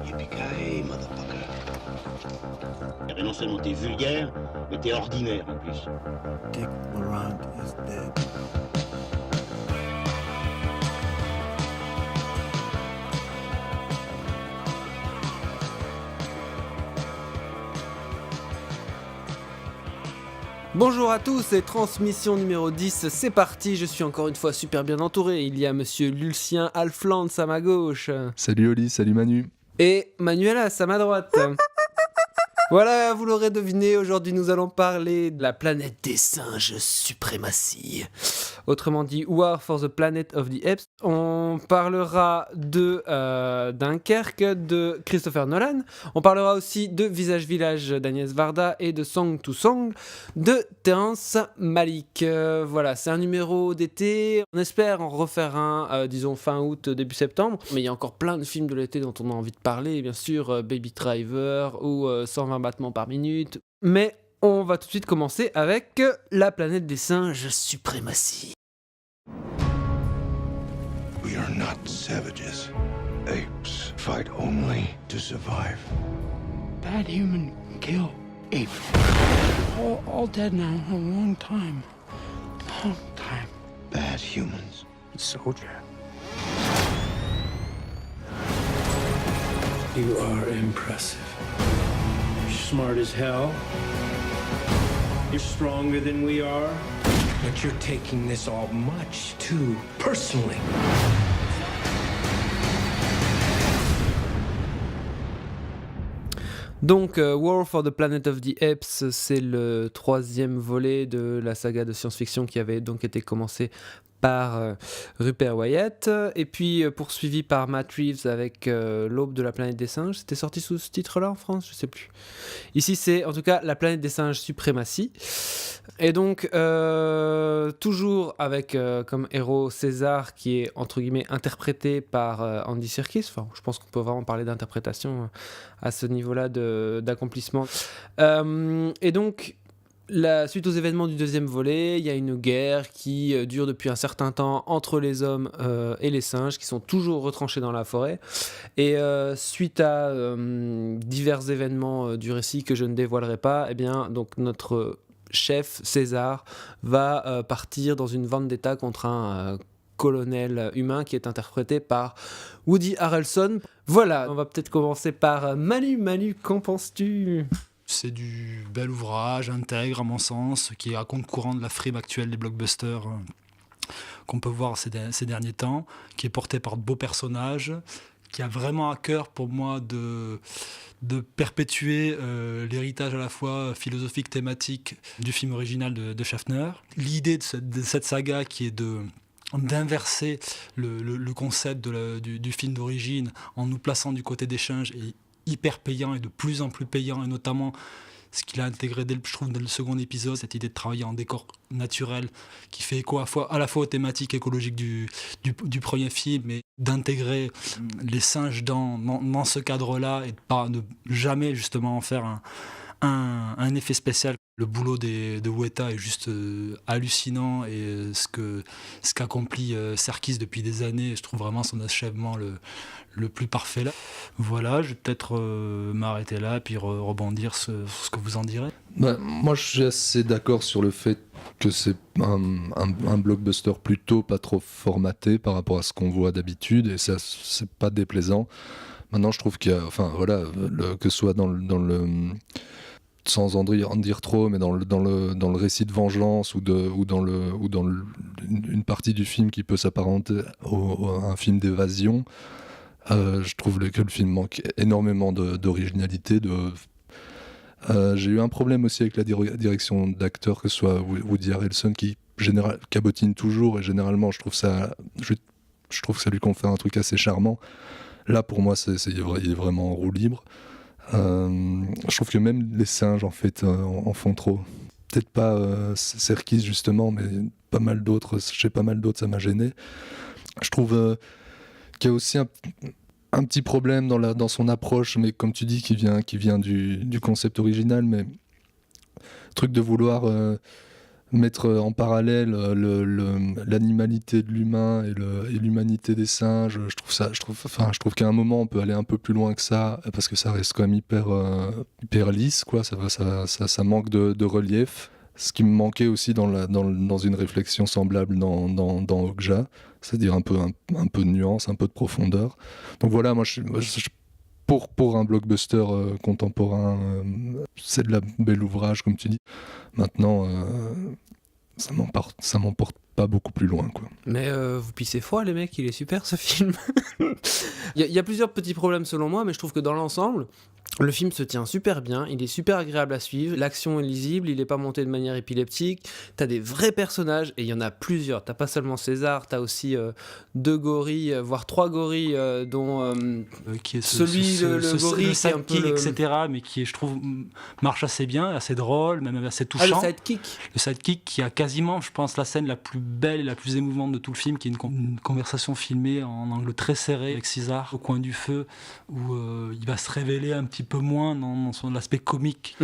Yippee-ki-yay, motherfucker. Eh ben non seulement t'es vulgaire, mais t'es ordinaire en plus. Dick Laurent is dead. Bonjour à tous et transmission numéro 10, c'est parti, je suis encore une fois super bien entouré, il y a monsieur Lucien Alflands à ma gauche. Salut Oli, salut Manu. Et Manuela à ma droite. Voilà, vous l'aurez deviné, aujourd'hui nous allons parler de la planète des singes suprématie. Autrement dit, War for the Planet of the Apes. On parlera de Dunkerque, de Christopher Nolan. On parlera aussi de Visage Village d'Agnès Varda et de Song to Song de Terrence Malick. Voilà, c'est un numéro d'été. On espère en refaire un, disons fin août, début septembre. Mais il y a encore plein de films de l'été dont on a envie de parler. Bien sûr, Baby Driver ou 120 battements par minute. Mais on va tout de suite commencer avec la planète des singes suprématie. We are not savages. Apes fight only to survive. Bad human kill ape. All dead now, a long time. Long time. Bad humans. Soldier. You are impressive. You're smart as hell. You're stronger than we are. But you're taking this all much too personally. Donc, War for the Planet of the Apes, c'est le troisième volet de la saga de science-fiction qui avait donc été commencée par Rupert Wyatt, et puis poursuivi par Matt Reeves avec L'Aube de la planète des singes. C'était sorti sous ce titre-là en France, je sais plus. Ici, c'est en tout cas La planète des singes suprématie. Et donc, toujours avec comme héros César, qui est entre guillemets interprété par Andy Serkis. Enfin, je pense qu'on peut vraiment parler d'interprétation à ce niveau-là d'accomplissement. Et donc, suite aux événements du deuxième volet, il y a une guerre qui dure depuis un certain temps entre les hommes et les singes, qui sont toujours retranchés dans la forêt. Et suite à divers événements du récit que je ne dévoilerai pas, eh bien, donc notre chef César va partir dans une vendetta contre un colonel humain qui est interprété par Woody Harrelson. Voilà, on va peut-être commencer par Manu, qu'en penses-tu ? C'est du bel ouvrage, intègre à mon sens, qui est à contre-courant de la frime actuelle des blockbusters qu'on peut voir ces derniers temps, qui est porté par de beaux personnages, qui a vraiment à cœur pour moi de perpétuer l'héritage à la fois philosophique, thématique du film original de Schaffner. L'idée de cette saga qui est d'inverser le concept du film d'origine en nous plaçant du côté des singes est hyper payant et de plus en plus payant, et notamment ce qu'il a intégré dès le second épisode, cette idée de travailler en décor naturel qui fait écho à la fois aux thématiques écologiques du premier film, mais d'intégrer les singes dans ce cadre-là et de jamais justement en faire un effet spécial. Le boulot de Weta est juste hallucinant, et ce qu'accomplit Serkis depuis des années, je trouve vraiment son achèvement le plus parfait là. Voilà, je vais peut-être m'arrêter là puis rebondir sur ce que vous en direz. Moi je suis assez d'accord sur le fait que c'est un blockbuster plutôt pas trop formaté par rapport à ce qu'on voit d'habitude, et ça c'est pas déplaisant. Maintenant je trouve qu'il y a, enfin voilà, que ce soit dans le sans en dire trop, mais dans le récit de vengeance ou dans une partie du film qui peut s'apparenter à un film d'évasion, je trouve que le film manque énormément d'originalité. J'ai eu un problème aussi avec la direction d'acteur, que ce soit Woody Harrelson qui cabotine toujours, et généralement je trouve que ça lui confère un truc assez charmant. Là pour moi il est vraiment en roue libre. Je trouve que même les singes en fait en font trop. Peut-être pas Serkis justement, mais pas mal d'autres, ça m'a gêné. Je trouve qu'il y a aussi un petit problème dans son approche, mais comme tu dis, qui vient du concept original, mais truc de vouloir mettre en parallèle l'animalité de l'humain et l'humanité des singes, je trouve qu'à un moment on peut aller un peu plus loin que ça, parce que ça reste quand même hyper lisse, quoi. Ça manque de relief. Ce qui me manquait aussi dans une réflexion semblable dans Okja, c'est-à-dire un peu de nuance, un peu de profondeur. Donc voilà, moi pour un blockbuster contemporain, c'est de la belle ouvrage, comme tu dis. Maintenant, ça m'emporte pas beaucoup plus loin, quoi. Mais vous pissez froid, les mecs, il est super ce film. Il y a plusieurs petits problèmes selon moi, mais je trouve que dans l'ensemble, le film se tient super bien, il est super agréable à suivre, l'action est lisible, il est pas monté de manière épileptique, t'as des vrais personnages, et il y en a plusieurs, t'as pas seulement César, t'as aussi 2 gorilles, voire 3 gorilles, dont qui est le gorille le qui est un peu sidekick, etc., mais qui, je trouve, marche assez bien, assez drôle, même assez touchant. le sidekick. Le sidekick qui a quasiment, je pense, la scène la plus belle et la plus émouvante de tout le film, qui est une conversation filmée en angle très serré avec César au coin du feu, où il va se révéler un petit peu moins dans son aspect comique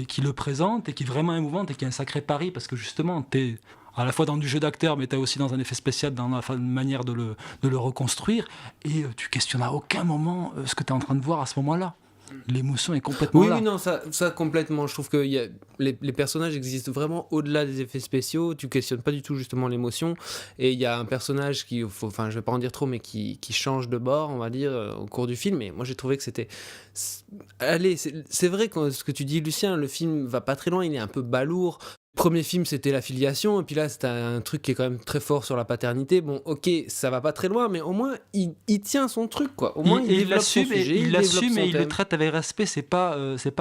qui le présente, et qui est vraiment émouvante, et qui est un sacré pari, parce que justement, t'es à la fois dans du jeu d'acteur, mais t'es aussi dans un effet spécial, dans la manière de le reconstruire, et tu questionnes à aucun moment ce que t'es en train de voir à ce moment-là. L'émotion est complètement là. Oui, non, ça complètement. Je trouve que les personnages existent vraiment au-delà des effets spéciaux. Tu questionnes pas du tout justement l'émotion. Et il y a un personnage je vais pas en dire trop, mais qui change de bord, on va dire, au cours du film. Et moi, j'ai trouvé que c'était... Allez, c'est vrai que ce que tu dis, Lucien, le film va pas très loin, il est un peu balourd. Premier film, c'était la filiation, et puis là, c'était un truc qui est quand même très fort sur la paternité. Bon, ok, ça va pas très loin, mais au moins, il tient son truc, quoi. Au moins, il développe son sujet, il l'assume et il thème. le traite avec respect. C'est pas,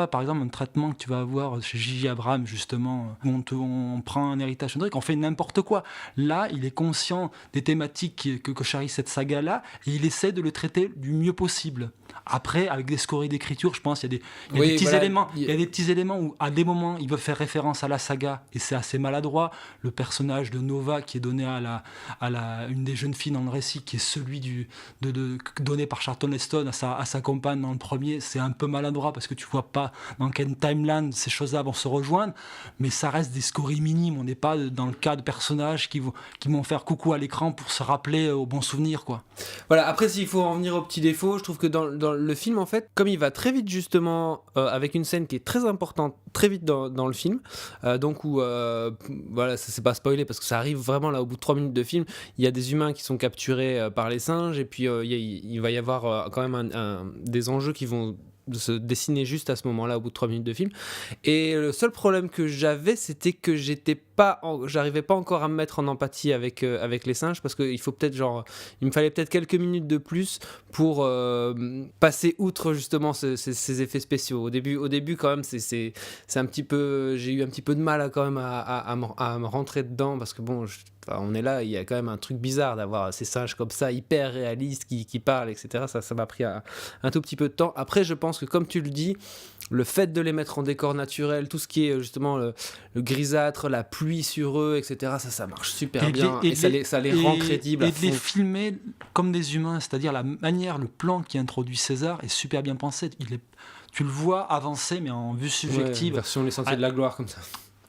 par exemple, un traitement que tu vas avoir chez J.J. Abrams, justement, où on prend un héritage, on fait n'importe quoi. Là, il est conscient des thématiques que charrie cette saga-là, et il essaie de le traiter du mieux possible. Après, avec des scories d'écriture, je pense, il y a des petits éléments où, à des moments, il veut faire référence à la saga, et c'est assez maladroit. Le personnage de Nova qui est donné à une des jeunes filles dans le récit, qui est celui donné par Charlton Heston à sa compagne dans le premier, c'est un peu maladroit, parce que tu vois pas dans quelle timeline ces choses-là vont se rejoindre, mais ça reste des scories minimes. On n'est pas dans le cas de personnages qui vont faire coucou à l'écran pour se rappeler aux bons souvenirs, quoi. Voilà, après, s'il faut en venir aux petits défauts, je trouve que dans le film, en fait, comme il va très vite, justement, avec une scène qui est très importante, très vite dans le film, donc où, voilà, ça c'est pas spoilé, parce que ça arrive vraiment là, au bout de 3 minutes de film, il y a des humains qui sont capturés par les singes, et puis il va y avoir quand même des enjeux qui vont se dessiner juste à ce moment-là, au bout de 3 minutes de film. Et le seul problème que j'avais, c'était que j'arrivais pas encore à me mettre en empathie avec les singes, parce qu'il me fallait peut-être quelques minutes de plus pour passer outre justement ces effets spéciaux. Au début quand même, c'est un petit peu, j'ai eu un petit peu de mal quand même à me rentrer dedans, parce que bon, on est là, il y a quand même un truc bizarre d'avoir ces singes comme ça, hyper réalistes, qui parlent, etc. Ça m'a pris un tout petit peu de temps. Après, je pense que, comme tu le dis, le fait de les mettre en décor naturel, tout ce qui est justement le grisâtre, la pluie sur eux, etc., ça marche super bien, et ça les rend crédibles. Et de les filmer comme des humains, c'est-à-dire le plan qui introduit César est super bien pensé. Tu le vois avancer, mais en vue subjective. Version Les Sentiers de la Gloire, comme ça.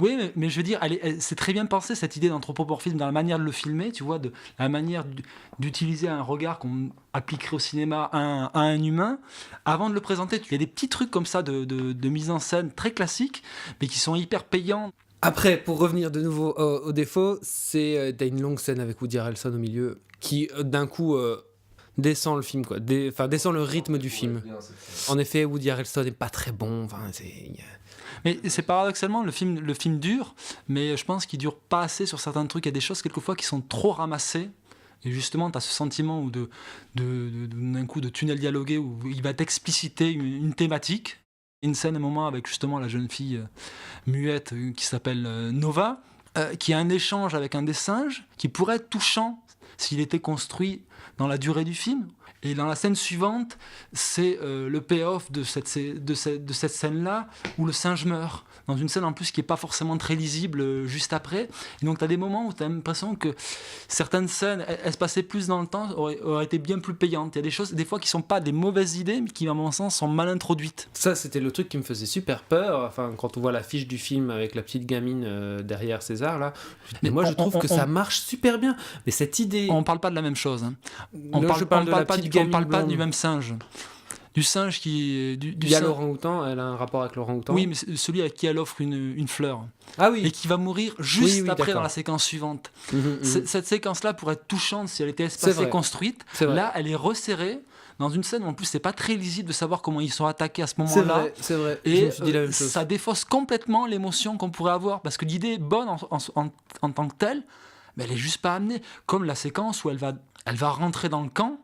Oui, mais je veux dire, c'est très bien pensé, cette idée d'anthropomorphisme, dans la manière de le filmer, tu vois, de la manière d'utiliser un regard qu'on appliquerait au cinéma à un humain. Avant de le présenter, il y a des petits trucs comme ça de mise en scène très classiques, mais qui sont hyper payants. Après, pour revenir de nouveau au défaut, t'as une longue scène avec Woody Harrelson au milieu, qui d'un coup... descend le film, quoi. Descend le rythme du film. En effet, Woody Harrelson n'est pas très bon. Mais c'est paradoxalement, le film dure, mais je pense qu'il dure pas assez sur certains trucs. Il y a des choses quelquefois qui sont trop ramassées. Et justement, tu as ce sentiment d'un coup de tunnel dialogué, où il va t'expliciter une thématique. Une scène, un moment, avec justement la jeune fille muette qui s'appelle Nova, qui a un échange avec un des singes qui pourrait être touchant s'il était construit dans la durée du film. Et dans la scène suivante, c'est le payoff de cette scène-là, où le singe meurt. Dans une scène en plus qui n'est pas forcément très lisible juste après. Et donc tu as des moments où tu as l'impression que certaines scènes, elles se passaient plus dans le temps, auraient été bien plus payantes. Il y a des choses, des fois, qui ne sont pas des mauvaises idées, mais qui, à mon sens, sont mal introduites. Ça, c'était le truc qui me faisait super peur. Enfin, quand on voit l'affiche du film avec la petite gamine derrière César, là. Mais moi, je trouve que ça marche super bien. Mais cette idée... On ne parle pas de la même chose. Hein. On parle pas du même singe. Du singe qui... Il y a l'orang-outan, elle a un rapport avec l'orang-outan. Oui, mais celui à qui elle offre une fleur. Ah oui. Et qui va mourir juste après d'accord. dans la séquence suivante. Cette séquence-là pourrait être touchante si elle était espacée, construite. Là, elle est resserrée dans une scène où en plus c'est pas très lisible de savoir comment ils sont attaqués à ce moment-là. C'est vrai. Et je me suis dit la même chose. Ça défausse complètement l'émotion qu'on pourrait avoir. Parce que l'idée est bonne en tant que telle, mais elle est juste pas amenée. Comme la séquence où elle va rentrer dans le camp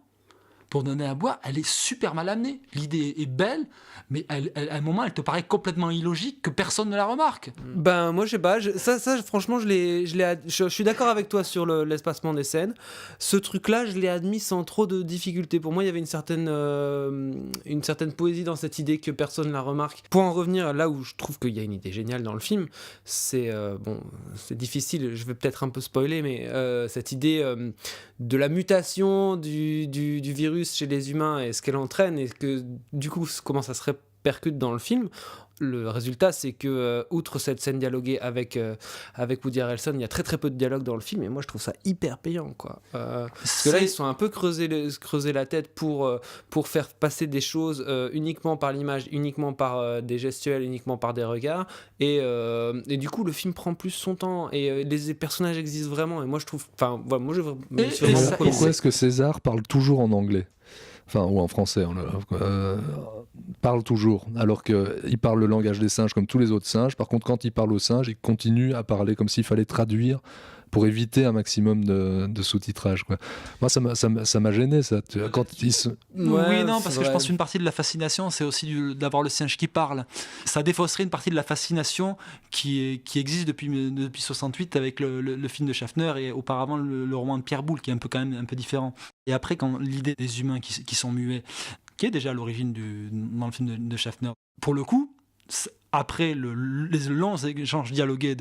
pour donner à boire, elle est super mal amenée. L'idée est belle, mais à un moment, elle te paraît complètement illogique que personne ne la remarque. Ben, moi, je sais pas. Ça, franchement, je suis d'accord avec toi sur l'espacement des scènes. Ce truc-là, je l'ai admis sans trop de difficulté. Pour moi, il y avait une certaine poésie dans cette idée que personne ne la remarque. Pour en revenir là où je trouve qu'il y a une idée géniale dans le film, c'est difficile, je vais peut-être un peu spoiler, mais cette idée de la mutation du virus chez les humains et ce qu'elle entraîne, et que du coup comment ça se répercute dans le film. Le résultat, c'est que outre cette scène dialoguée avec Woody Harrelson, il y a très très peu de dialogue dans le film, et moi je trouve ça hyper payant, quoi. Parce que là ils sont un peu creusé la tête pour faire passer des choses uniquement par l'image, uniquement par des gestuels, uniquement par des regards, et du coup le film prend plus son temps, et les personnages existent vraiment, et moi je trouve, enfin voilà, moi je me suis vraiment prononcé. Pourquoi est-ce que César parle toujours en anglais, enfin, ou en français, parle toujours, alors qu'il parle le langage des singes comme tous les autres singes. Par contre, quand il parle aux singes, il continue à parler comme s'il fallait traduire pour éviter un maximum de sous-titrage, quoi. Moi, ça m'a gêné, ça. Quand Oui, non, parce que je pense qu'une partie de la fascination, c'est aussi d'avoir le singe qui parle. Ça défausserait une partie de la fascination qui existe depuis 68 avec le film de Schaffner, et auparavant le roman de Pierre Boulle, qui est quand même un peu différent. Et après, quand l'idée des humains qui sont muets, qui est déjà à l'origine dans le film de Schaffner, pour le coup, après les longs échanges dialogués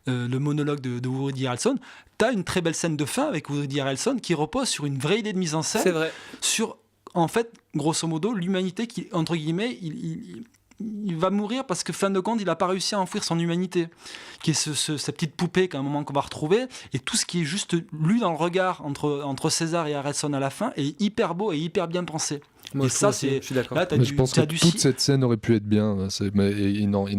le monologue de Woody Harrelson, t'as une très belle scène de fin avec Woody Harrelson qui repose sur une vraie idée de mise en scène. C'est vrai. Sur, en fait, grosso modo, l'humanité qui, entre guillemets, il va mourir parce que, fin de compte, il n'a pas réussi à enfouir son humanité, qui est cette petite poupée qu'à un moment qu'on va retrouver, et tout ce qui est juste lu dans le regard entre César et Harrelson à la fin est hyper beau et hyper bien pensé. Moi, et ça, je suis d'accord. Là, je pense que toute cette scène aurait pu être bien.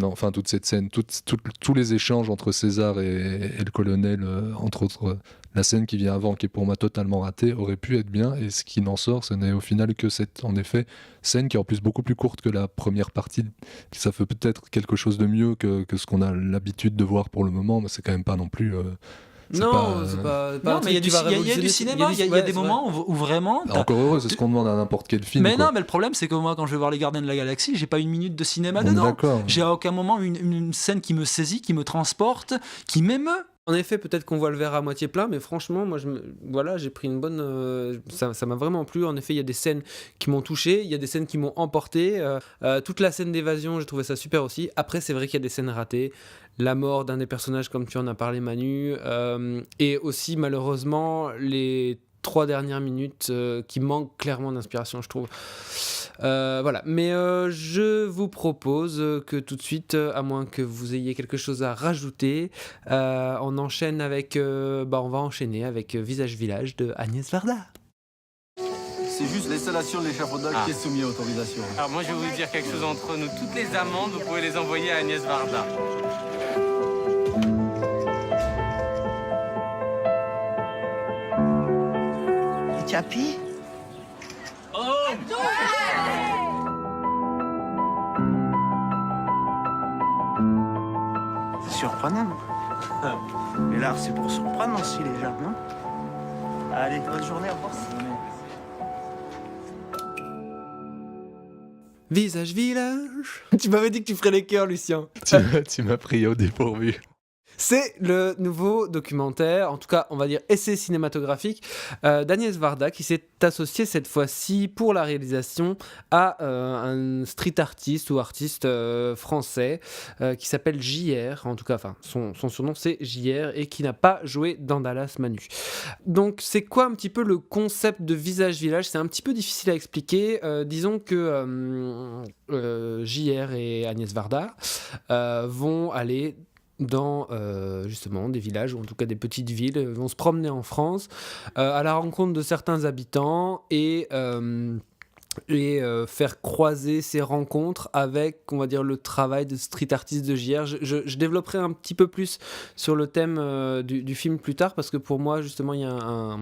Enfin, toute cette scène, tous les échanges entre César et le colonel, entre autres, la scène qui vient avant, qui est pour moi totalement ratée, aurait pu être bien. Et ce qui n'en sort, ce n'est au final que cette, en effet, scène qui est en plus beaucoup plus courte que la première partie. Ça fait peut-être quelque chose de mieux que ce qu'on a l'habitude de voir pour le moment, mais c'est quand même pas non plus. C'est pas non, mais il y a du cinéma, il y a des moments où vraiment... Encore heureux, c'est ce qu'on demande à n'importe quel film. Mais non, mais le problème, c'est que moi, quand je vais voir Les Gardiens de la Galaxie, j'ai pas une minute de cinéma dedans. D'accord. J'ai à aucun moment une scène qui me saisit, qui me transporte, qui m'émeut. En effet, peut-être qu'on voit le verre à moitié plein, mais franchement, moi, j'ai pris une bonne... ça m'a vraiment plu. En effet, il y a des scènes qui m'ont touché, il y a des scènes qui m'ont emporté. Toute la scène d'évasion, j'ai trouvé ça super aussi. Après, c'est vrai qu'il y a des scènes ratées. La mort d'un des personnages, comme tu en as parlé, Manu. Et aussi, malheureusement, les 3 dernières minutes qui manquent clairement d'inspiration, je trouve. Voilà, mais je vous propose que tout de suite, à moins que vous ayez quelque chose à rajouter, on enchaîne avec, on va enchaîner avec Visage Village de Agnès Varda. C'est juste l'installation de l'échafaudage qui est soumis à autorisation. Alors moi je vais vous dire quelque chose entre nous. Toutes les amendes, vous pouvez les envoyer à Agnès Varda. Tu as pris ? C'est surprenant. Mais l'art, c'est pour surprendre aussi les gens, non ? Allez, bonne journée, au revoir. Visage Village. Tu m'avais dit que tu ferais les cœurs, Lucien. Tu m'as pris au dépourvu. C'est le nouveau documentaire, en tout cas, on va dire essai cinématographique d'Agnès Varda qui s'est associée cette fois-ci pour la réalisation à un street artiste ou artiste français qui s'appelle JR, en tout cas, enfin, son surnom c'est JR et qui n'a pas joué dans Dallas Manu. Donc, c'est quoi un petit peu le concept de Visage Village ? C'est un petit peu difficile à expliquer. Disons que JR et Agnès Varda vont aller dans justement des villages ou en tout cas des petites villes, vont se promener en France à la rencontre de certains habitants et faire croiser ces rencontres avec, on va dire, le travail de street artist de JR. Je développerai un petit peu plus sur le thème du film plus tard parce que pour moi justement il y a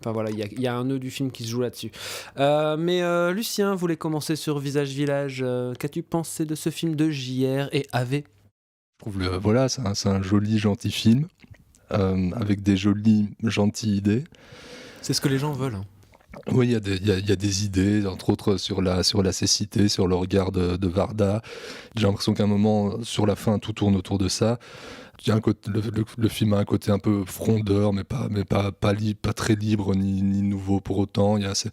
il y a un nœud du film qui se joue là-dessus. Mais Lucien voulait commencer sur Visage Village. Qu'as-tu pensé de ce film de JR et AV ? Je trouve c'est un joli, gentil film avec des jolies, gentilles idées. C'est ce que les gens veulent. Hein. Oui, il y a des idées, entre autres sur la cécité, sur le regard de Varda. J'ai l'impression qu'à un moment, sur la fin, tout tourne autour de ça. Il y a le film a un côté un peu frondeur, mais pas très libre ni nouveau pour autant. Il y a ce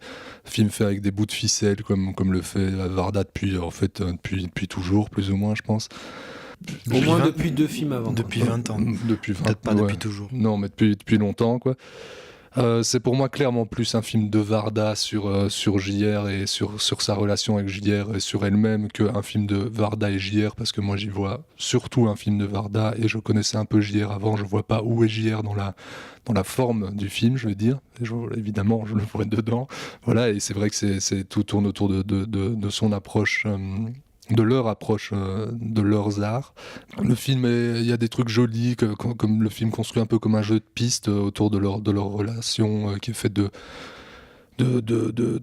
film fait avec des bouts de ficelle, comme le fait Varda depuis toujours, plus ou moins, je pense. Au moins depuis 2 films avant. Depuis 20 ans. Peut-être pas depuis toujours. Non, mais depuis longtemps, quoi. C'est pour moi clairement plus un film de Varda sur JR et sur sa relation avec JR et sur elle-même qu'un film de Varda et JR, parce que moi j'y vois surtout un film de Varda et je connaissais un peu JR avant, je vois pas où est JR dans la forme du film, je veux dire. Évidemment, je le vois dedans. Voilà, et c'est vrai que tout tourne autour de son approche. De leur approche de leurs arts. Le film, il y a des trucs jolis, comme le film construit un peu comme un jeu de piste autour de leur relation qui est fait de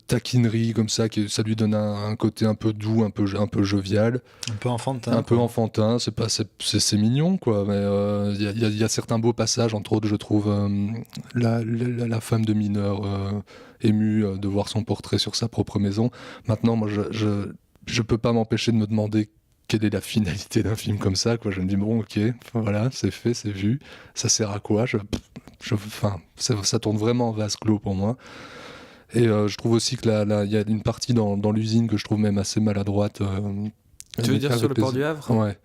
taquinerie comme ça, ça lui donne un côté un peu doux, un peu jovial. Un peu enfantin. Un peu enfantin, c'est mignon, quoi. Mais il y a certains beaux passages, entre autres, je trouve la femme de mineur émue de voir son portrait sur sa propre maison. Maintenant, moi, je peux pas m'empêcher de me demander quelle est la finalité d'un film comme ça, quoi. Je me dis, bon, ok, voilà, c'est fait, c'est vu. Ça sert à quoi ? Ça tourne vraiment en vase clos pour moi. Et je trouve aussi que il y a une partie dans l'usine que je trouve même assez maladroite. Tu veux dire sur le port du Havre ? Ouais.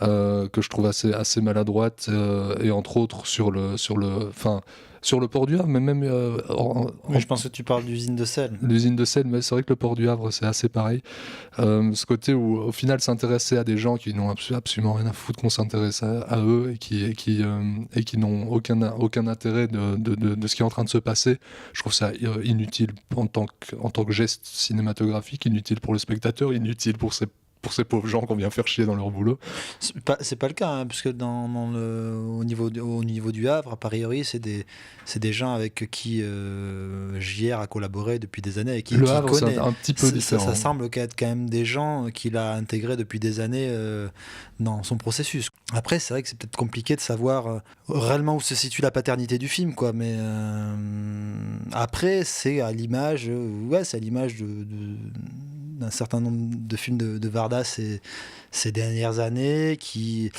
Que je trouve assez maladroite. Et entre autres sur le port du Havre, mais même... je pense que tu parles d'usine de sel. L'usine de sel, mais c'est vrai que le port du Havre, c'est assez pareil. Ce côté où, au final, s'intéresser à des gens qui n'ont absolument rien à foutre qu'on s'intéresse à eux et qui n'ont aucun intérêt de ce qui est en train de se passer, je trouve ça inutile en tant que geste cinématographique, inutile pour le spectateur, inutile pour ces pauvres gens qu'on vient faire chier dans leur boulot. C'est pas le cas, hein, puisque au niveau du Havre, a priori, c'est des gens avec qui JR a collaboré depuis des années et qui le Havre, connaît. C'est un petit peu différent. Ça semble être quand même des gens qu'il a intégrés depuis des années dans son processus. Après, c'est vrai que c'est peut-être compliqué de savoir réellement où se situe la paternité du film, quoi. Mais après, c'est à l'image d'un certain nombre de films de Varda ces dernières années qui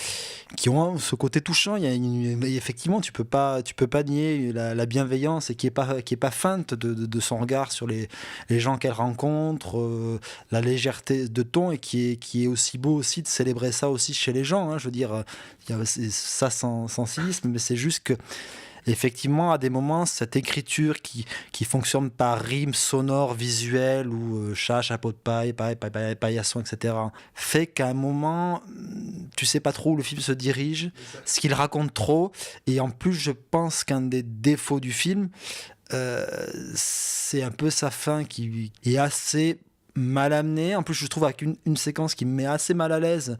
ont ce côté touchant. Effectivement, tu peux pas nier la bienveillance et qui est pas feinte de son regard sur les gens qu'elle rencontre, la légèreté de ton, et qui est aussi beau aussi de célébrer ça aussi chez les gens, hein. Je veux dire, il y a ça sans cynisme, mais c'est juste que effectivement, à des moments, cette écriture qui fonctionne par rime sonore, visuelle, ou chat, chapeau de paille, paillasson, etc., fait qu'à un moment, tu sais pas trop où le film se dirige, ce qu'il raconte trop. Et en plus, je pense qu'un des défauts du film, c'est un peu sa fin qui est assez mal amené. En plus, je trouve avec une séquence qui me met assez mal à l'aise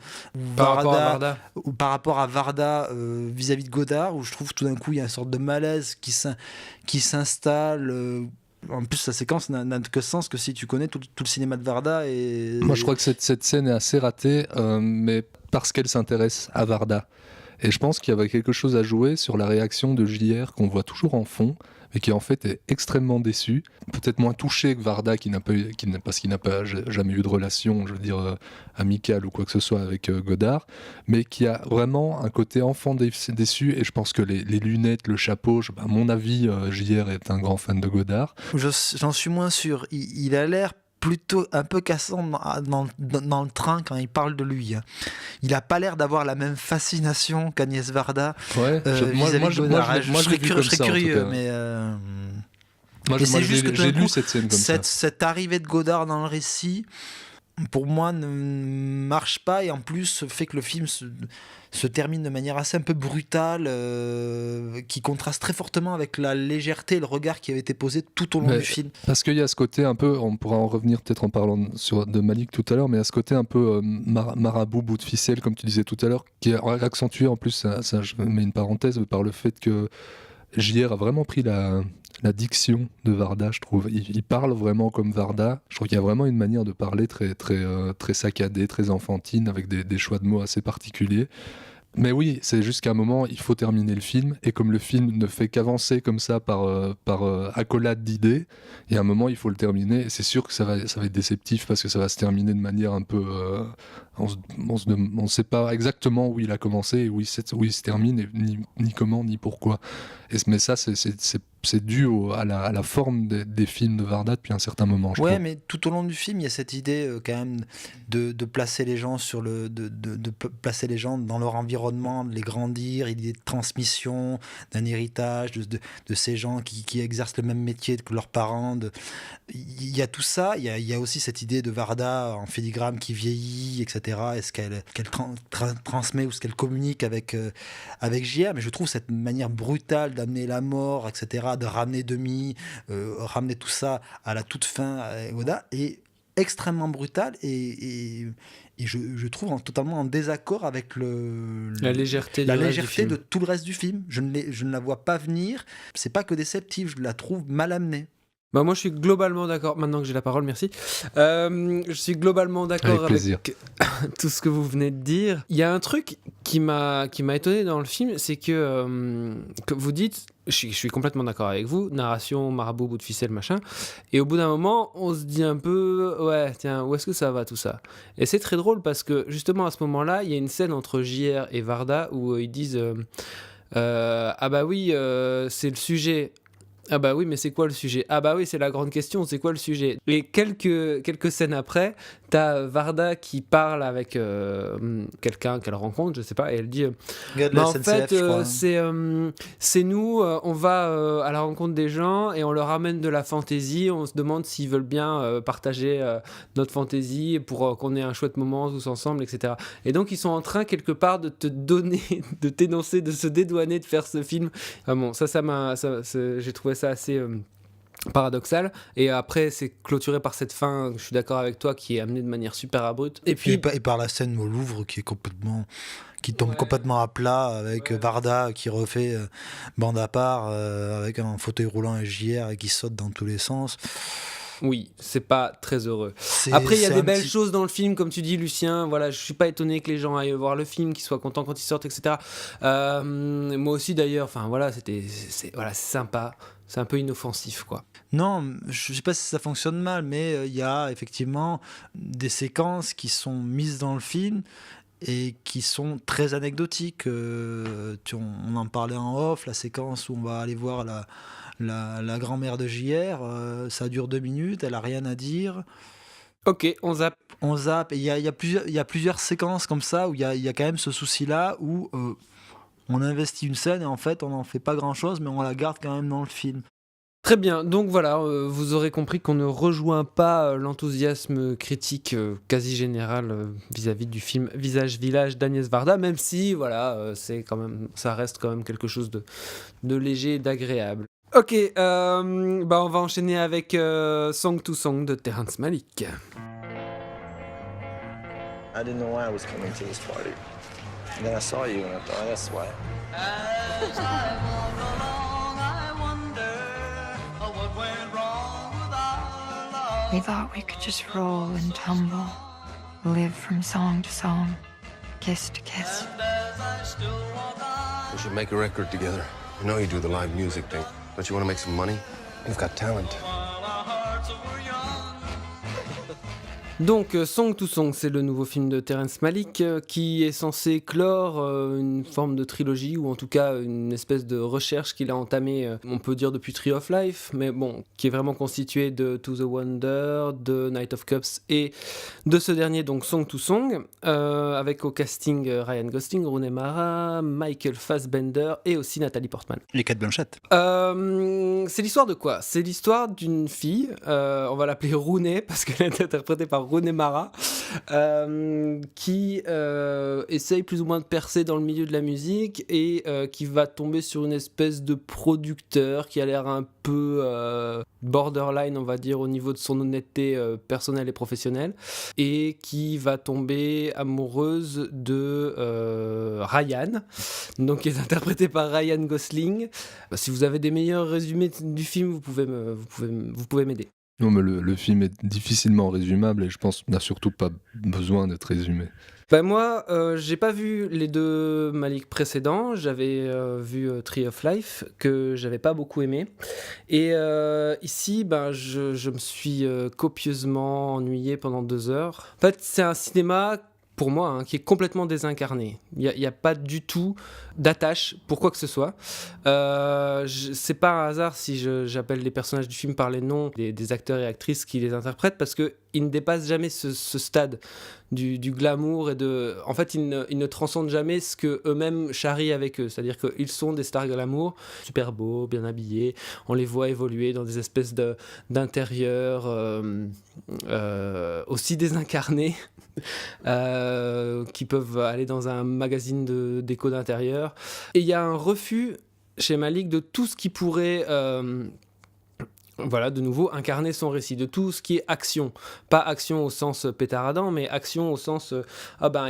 par rapport à Varda vis-à-vis de Godard, où je trouve tout d'un coup il y a une sorte de malaise qui s'installe. En plus, la séquence n'a que sens que si tu connais tout le cinéma de Varda. Moi, je crois que cette scène est assez ratée, mais parce qu'elle s'intéresse à Varda. Et je pense qu'il y avait quelque chose à jouer sur la réaction de JR qu'on voit toujours en fond, mais qui en fait est extrêmement déçu, peut-être moins touché que Varda, parce qu'il n'a pas jamais eu de relation, je veux dire, amicale ou quoi que ce soit avec Godard, mais qui a vraiment un côté enfant déçu, et je pense que les lunettes, le chapeau, à mon avis, JR est un grand fan de Godard. J'en suis moins sûr. Il a l'air plutôt un peu cassant dans le train quand il parle de lui. Il a pas l'air d'avoir la même fascination qu'Agnès Varda vis-à-vis de Godard. Je serais curieux, mais... c'est juste que j'ai lu cette scène comme ça. Cette arrivée de Godard dans le récit, pour moi, ne marche pas, et en plus fait que le film se termine de manière assez un peu brutale, qui contraste très fortement avec la légèreté et le regard qui avait été posé tout au long du film. Parce qu'il y a ce côté un peu, on pourra en revenir peut-être en parlant de Malick tout à l'heure, mais il y a ce côté un peu marabout, bout de ficelle, comme tu disais tout à l'heure, qui est accentué en plus, ça je mets une parenthèse, par le fait que JR a vraiment pris la diction de Varda, je trouve. Il parle vraiment comme Varda. Je trouve qu'il y a vraiment une manière de parler très, très, très saccadée, très enfantine, avec des choix de mots assez particuliers. Mais oui, c'est juste qu'à un moment, il faut terminer le film, et comme le film ne fait qu'avancer comme ça par accolade d'idées, il y a un moment, il faut le terminer, et c'est sûr que ça va être déceptif, parce que ça va se terminer de manière un peu... on ne sait pas exactement où il a commencé, et où il se termine, et ni comment, ni pourquoi. Mais ça, c'est dû à la forme des films de Varda depuis un certain moment, je trouve. Mais tout au long du film, il y a cette idée quand même de placer les gens de placer les gens dans leur environnement, de les grandir, l'idée de transmission, d'un héritage, de ces gens qui exercent le même métier que leurs parents. Il y a tout ça. Il y a aussi cette idée de Varda en filigrane qui vieillit, etc. Est-ce qu'elle transmet ou ce qu'elle communique avec JR. Mais je trouve cette manière brutale d'amener la mort, etc., de ramener ramener tout ça à la toute fin à Oda, est extrêmement brutale, et je trouve totalement en désaccord avec la légèreté de tout le reste du film. Je ne la vois pas venir. C'est pas que déceptif, je la trouve mal amenée. Bah moi je suis globalement d'accord, maintenant que j'ai la parole, merci. Je suis globalement d'accord avec tout ce que vous venez de dire. Il y a un truc qui m'a étonné dans le film, c'est que vous dites, je suis complètement d'accord avec vous, narration, marabout, bout de ficelle, machin, et au bout d'un moment, on se dit un peu, ouais, tiens, où est-ce que ça va tout ça ? Et c'est très drôle parce que justement à ce moment-là, il y a une scène entre JR et Varda où ils disent, ah bah oui, c'est le sujet. Ah bah oui, mais c'est quoi le sujet ? Ah bah oui, c'est la grande question, c'est quoi le sujet ? Et quelques scènes après, t'as Varda qui parle avec quelqu'un qu'elle rencontre, je sais pas, et elle dit en fait, c'est nous, on va à la rencontre des gens et on leur amène de la fantaisie, on se demande s'ils veulent bien partager notre fantaisie pour qu'on ait un chouette moment tous ensemble, etc. Et donc ils sont en train quelque part de te donner, de t'énoncer, de se dédouaner de faire ce film. Ah bon, j'ai trouvé ça assez paradoxal, et après c'est clôturé par cette fin, je suis d'accord avec toi, qui est amenée de manière super abrupte, et puis par la scène au Louvre qui tombe complètement à plat, avec Varda qui refait bande à part, avec un fauteuil roulant et JR qui saute dans tous les sens. Oui, c'est pas très heureux. Après, il y a des belles choses dans le film, comme tu dis, Lucien. Voilà, je suis pas étonné que les gens aillent voir le film, qu'ils soient contents quand ils sortent, etc. Moi aussi, d'ailleurs. Enfin, voilà, c'est sympa. C'est un peu inoffensif, quoi. Non, je sais pas si ça fonctionne mal, mais il y a effectivement des séquences qui sont mises dans le film et qui sont très anecdotiques. On en parlait en off, la séquence où on va aller voir la grand-mère de JR, ça dure 2 minutes, elle a rien à dire. Ok, on zappe. Et il y a plusieurs séquences comme ça où il y a quand même ce souci-là où on investit une scène et en fait on n'en fait pas grand-chose, mais on la garde quand même dans le film. Très bien, donc voilà, vous aurez compris qu'on ne rejoint pas l'enthousiasme critique quasi général vis-à-vis du film Visage Village d'Agnès Varda, même si voilà, ça reste quand même quelque chose de léger et d'agréable. Ok, on va enchaîner avec Song to Song de Terrence Malick. I didn't know I was coming to this party. And then I saw you and I thought, oh, that's why. As I walk along, I wonder what went wrong with our love. We thought we could just roll and tumble, live from song to song, kiss to kiss. And as I still walk We should make a record together. I know you do the live music thing. Don't you want to make some money? You've got talent. Donc, Song to Song, c'est le nouveau film de Terrence Malick qui est censé clore une forme de trilogie, ou en tout cas une espèce de recherche qu'il a entamée, on peut dire depuis Tree of Life, mais bon, qui est vraiment constitué de To the Wonder, de Knight of Cups et de ce dernier, donc Song to Song, avec au casting Ryan Gosling, Rooney Mara, Michael Fassbender et aussi Nathalie Portman. Les Kate Blanchett. C'est l'histoire de quoi ? C'est l'histoire d'une fille, on va l'appeler Rooney parce qu'elle est interprétée par Rooney Mara, qui essaye plus ou moins de percer dans le milieu de la musique et qui va tomber sur une espèce de producteur qui a l'air un peu borderline, on va dire, au niveau de son honnêteté personnelle et professionnelle, et qui va tomber amoureuse de Ryan, donc qui est interprété par Ryan Gosling. Si vous avez des meilleurs résumés du film, vous pouvez m'aider. Non, mais le film est difficilement résumable et je pense qu'il n'a surtout pas besoin d'être résumé. Ben moi, j'ai pas vu les deux Malick précédents. J'avais vu Tree of Life, que j'avais pas beaucoup aimé. Et ici, ben, je me suis copieusement ennuyé pendant 2 heures. En fait, c'est un cinéma, pour moi, qui est complètement désincarné. Il n'y a pas du tout d'attache pour quoi que ce soit. C'est pas un hasard si j'appelle les personnages du film par les noms des acteurs et actrices qui les interprètent, parce qu'ils ne dépassent jamais ce stade du glamour et de... En fait, ils ne transcendent jamais ce qu'eux-mêmes charrient avec eux. C'est-à-dire qu'ils sont des stars glamour, super beaux, bien habillés. On les voit évoluer dans des espèces d'intérieurs aussi désincarnés, qui peuvent aller dans un magazine de déco d'intérieur. Et il y a un refus chez Malick de tout ce qui pourrait... de nouveau, incarner son récit, de tout ce qui est action. Pas action au sens pétaradant, mais action au sens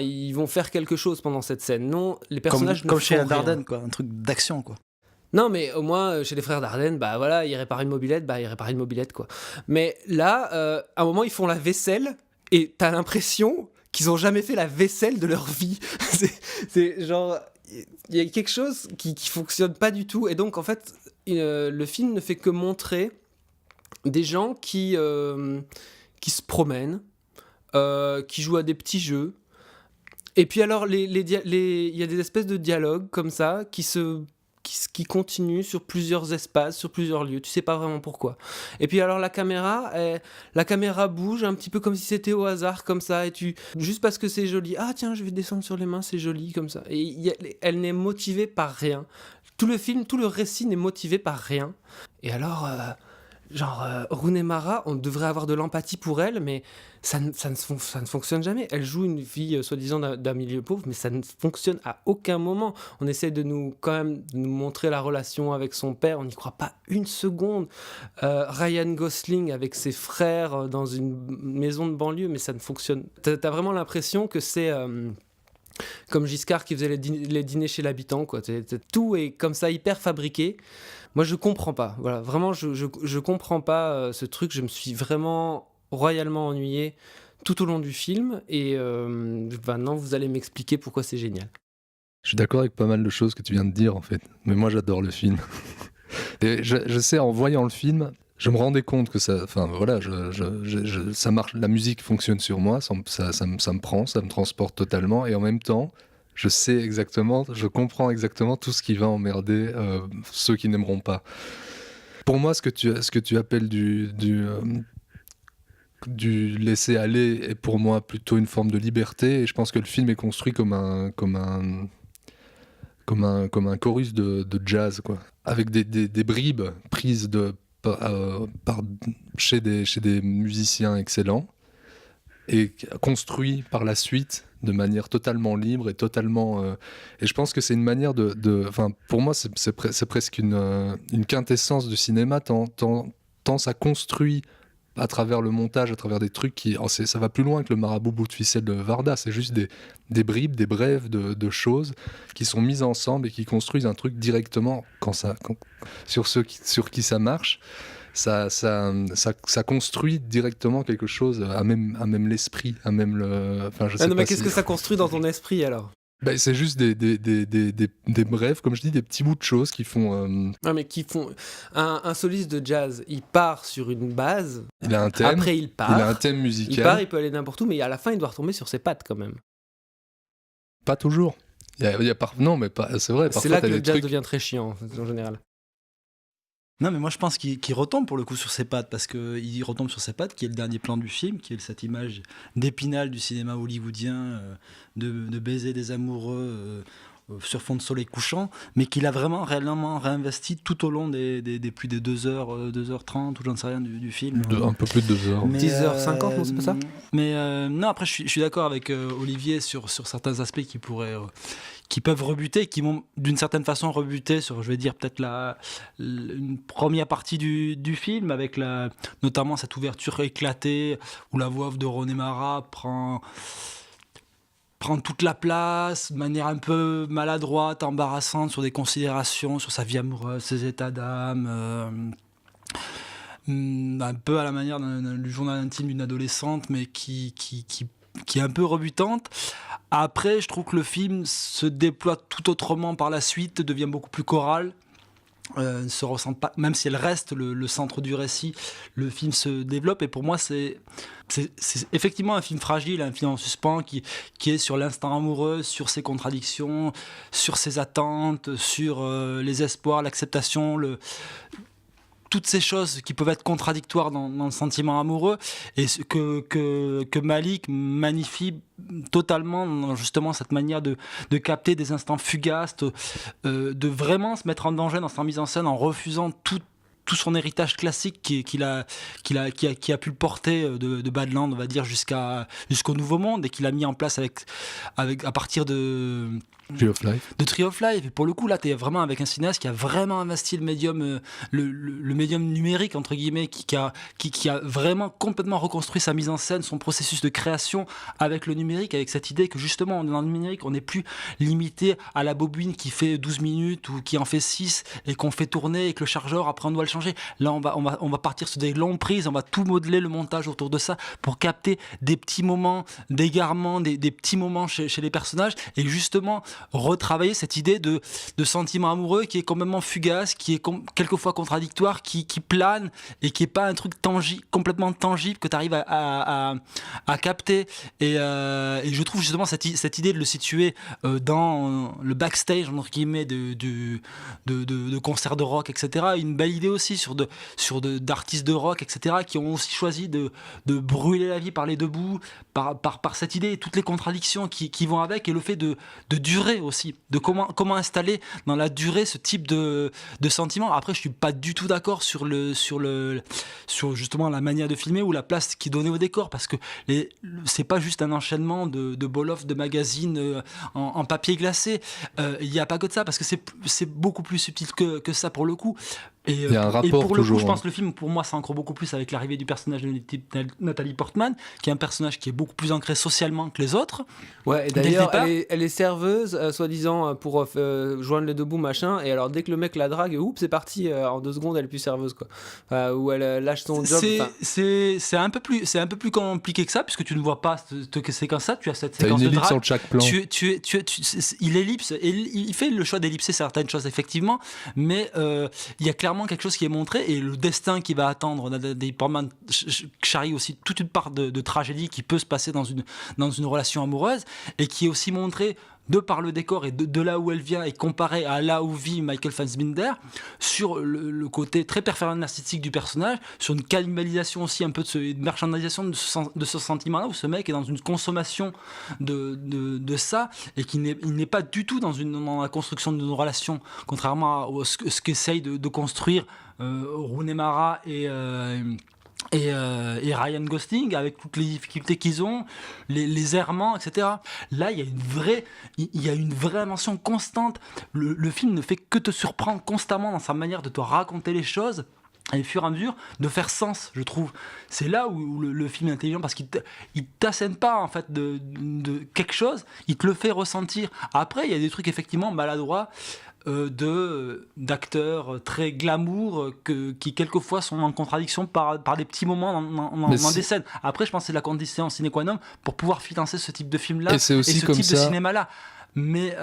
ils vont faire quelque chose pendant cette scène. Non, les personnages comme ne chez font rien. Dardenne, quoi, un truc d'action, quoi. Non, mais au moins, chez les frères Dardenne, ils réparent une mobilette, quoi. Mais là, à un moment, ils font la vaisselle, et t'as l'impression qu'ils ont jamais fait la vaisselle de leur vie. c'est genre... Il y a quelque chose qui fonctionne pas du tout, et donc, en fait, le film ne fait que montrer des gens qui se promènent, qui jouent à des petits jeux. Et puis alors, il y a des espèces de dialogues comme ça qui continuent sur plusieurs espaces, sur plusieurs lieux. Tu sais pas vraiment pourquoi. Et puis alors, la caméra bouge un petit peu comme si c'était au hasard, comme ça. Et juste parce que c'est joli. Ah tiens, je vais descendre sur les mains, c'est joli, comme ça. Et elle n'est motivée par rien. Tout le film, tout le récit n'est motivé par rien. Et alors... Rooney Mara, on devrait avoir de l'empathie pour elle, mais ça ne fonctionne jamais. Elle joue une fille soi-disant d'un milieu pauvre, mais ça ne fonctionne à aucun moment. On essaie de nous montrer la relation avec son père, on n'y croit pas une seconde. Ryan Gosling avec ses frères dans une maison de banlieue, mais ça ne fonctionne. T'as vraiment l'impression que c'est... comme Giscard qui faisait les dîners chez l'habitant, quoi. Tout est comme ça, hyper fabriqué. Moi, je comprends pas. Voilà, vraiment, je comprends pas ce truc. Je me suis vraiment royalement ennuyé tout au long du film. Et maintenant, vous allez m'expliquer pourquoi c'est génial. Je suis d'accord avec pas mal de choses que tu viens de dire, en fait. Mais moi, j'adore le film. Et je sais, en voyant le film... Je me rendais compte que ça, ça marche, la musique fonctionne sur moi, ça me prend, ça me transporte totalement, et en même temps, je comprends exactement tout ce qui va emmerder ceux qui n'aimeront pas. Pour moi, ce que tu appelles du laisser aller est pour moi plutôt une forme de liberté, et je pense que le film est construit comme un chorus de jazz, quoi, avec des bribes prises chez des musiciens excellents et construit par la suite de manière totalement libre et totalement et je pense que c'est une manière pour moi c'est presque une quintessence du cinéma tant ça construit à travers le montage, à travers des trucs ça va plus loin que le marabout bout de ficelle de Varda, c'est juste des bribes, des brèves de choses qui sont mises ensemble et qui construisent un truc directement sur qui ça marche. Ça construit directement quelque chose à même l'esprit, à même le... mais qu'est-ce que ça construit dans ton esprit alors ? Bah, c'est juste des brefs, comme je dis, des petits bouts de choses qui font. Non, mais qui font. Un soliste de jazz, il part sur une base. Il a un thème. Après, il part. Il a un thème musical. Il part, il peut aller n'importe où, mais à la fin, il doit retomber sur ses pattes quand même. Pas toujours. Non, mais pas. C'est vrai. C'est là que le jazz devient très chiant, en général. Non, mais moi je pense qu'il retombe pour le coup sur ses pattes, parce qu'il retombe sur ses pattes, qui est le dernier plan du film, qui est cette image d'Épinal du cinéma hollywoodien, de baiser des amoureux sur fond de soleil couchant, mais qu'il a vraiment réellement réinvesti tout au long des plus de 2h, 2h30, ou j'en sais rien du film. Un peu plus de 2 heures. 10h50, non, c'est pas ça ? Mais non, après je suis d'accord avec Olivier sur certains aspects qui peuvent rebuter, qui m'ont d'une certaine façon rebuté sur, je vais dire, peut-être une première partie du film, avec notamment cette ouverture éclatée où la voix off de Rooney Mara prend toute la place de manière un peu maladroite, embarrassante, sur des considérations, sur sa vie amoureuse, ses états d'âme, un peu à la manière du journal intime d'une adolescente, mais qui est un peu rebutante. Après, je trouve que le film se déploie tout autrement par la suite, devient beaucoup plus choral. Ne se ressent pas, même si elle reste le centre du récit, le film se développe, et pour moi c'est effectivement un film fragile, un film en suspens qui est sur l'instant amoureux, sur ses contradictions, sur ses attentes, sur les espoirs, l'acceptation, toutes ces choses qui peuvent être contradictoires dans le sentiment amoureux, et que Malick magnifie totalement dans justement cette manière de capter des instants fugaces, de vraiment se mettre en danger dans sa mise en scène en refusant tout son héritage classique qui a pu le porter de Badland, on va dire, jusqu'au Nouveau Monde, et qu'il a mis en place à partir de Tree of Life. Et pour le coup, là, tu es vraiment avec un cinéaste qui a vraiment investi le médium, le médium numérique, entre guillemets, qui a vraiment complètement reconstruit sa mise en scène, son processus de création avec le numérique, avec cette idée que justement, dans le numérique, on n'est plus limité à la bobine qui fait 12 minutes ou qui en fait 6 et qu'on fait tourner, et que le chargeur, après, on doit le changer. Là, on va partir sur des longues prises, on va tout modeler, le montage autour de ça, pour capter des petits moments d'égarement, des petits moments chez les personnages, et justement retravailler cette idée de sentiment amoureux qui est complètement fugace, qui est quelquefois contradictoire, qui plane, et qui est pas un truc complètement tangible que tu arrives à capter, et je trouve justement cette idée de le situer dans le backstage, entre guillemets, de concerts de rock, etc., une belle idée aussi d'artistes de rock, etc., qui ont aussi choisi de brûler la vie par les deux bouts, par cette idée, et toutes les contradictions qui vont avec, et le fait de durer aussi, de comment installer dans la durée ce type de sentiment. Après, je suis pas du tout d'accord sur justement la manière de filmer ou la place qui est donnée au décor, parce que c'est pas juste un enchaînement de bol-off de magazines en papier glacé. Il y a pas que de ça, parce que c'est beaucoup plus subtil que ça pour le coup. Et pour le coup, je pense que le film, pour moi, s'ancre beaucoup plus avec l'arrivée du personnage de Nathalie Portman, qui est un personnage qui est beaucoup plus ancré socialement que les autres. Ouais, et d'ailleurs, elle est serveuse, soi-disant, pour joindre les deux bouts, machin, et alors dès que le mec la drague, oups, c'est parti, en 2 secondes, elle est plus serveuse, quoi. Ou elle lâche son job. C'est un peu plus compliqué que ça, puisque tu ne vois pas que c'est comme ça, tu as cette séquence de drague. Sur chaque plan. Il ellipse, et il fait le choix d'ellipser certaines choses, effectivement, mais il y a clairement quelque chose qui est montré, et le destin qui va attendre Nathalie Portman charrie aussi toute une part de tragédie qui peut se passer dans une relation amoureuse, et qui est aussi montré de par le décor et de là où elle vient, et comparé à là où vit Michael Fassbinder, sur le côté très narcissique du personnage, sur une cannibalisation aussi, un peu une marchandisation de ce sentiment-là, où ce mec est dans une consommation de ça, et qu'il n'est pas du tout dans la construction d'une relation, contrairement à ce qu'essaye de construire Rooney Mara et Ryan Gosling, avec toutes les difficultés qu'ils ont, les errements, etc. Là, il y a une vraie mention constante. Le film ne fait que te surprendre constamment dans sa manière de te raconter les choses, et au fur et à mesure de faire sens, je trouve. C'est là où le film est intelligent, parce qu'il t'assène pas en fait de quelque chose, il te le fait ressentir. Après, il y a des trucs effectivement maladroits, d'acteurs très glamour, qui quelquefois sont en contradiction par des petits moments dans des scènes. Après, je pense que c'est la condition sine qua non pour pouvoir financer ce type de film là, et ce type de cinéma là. Mais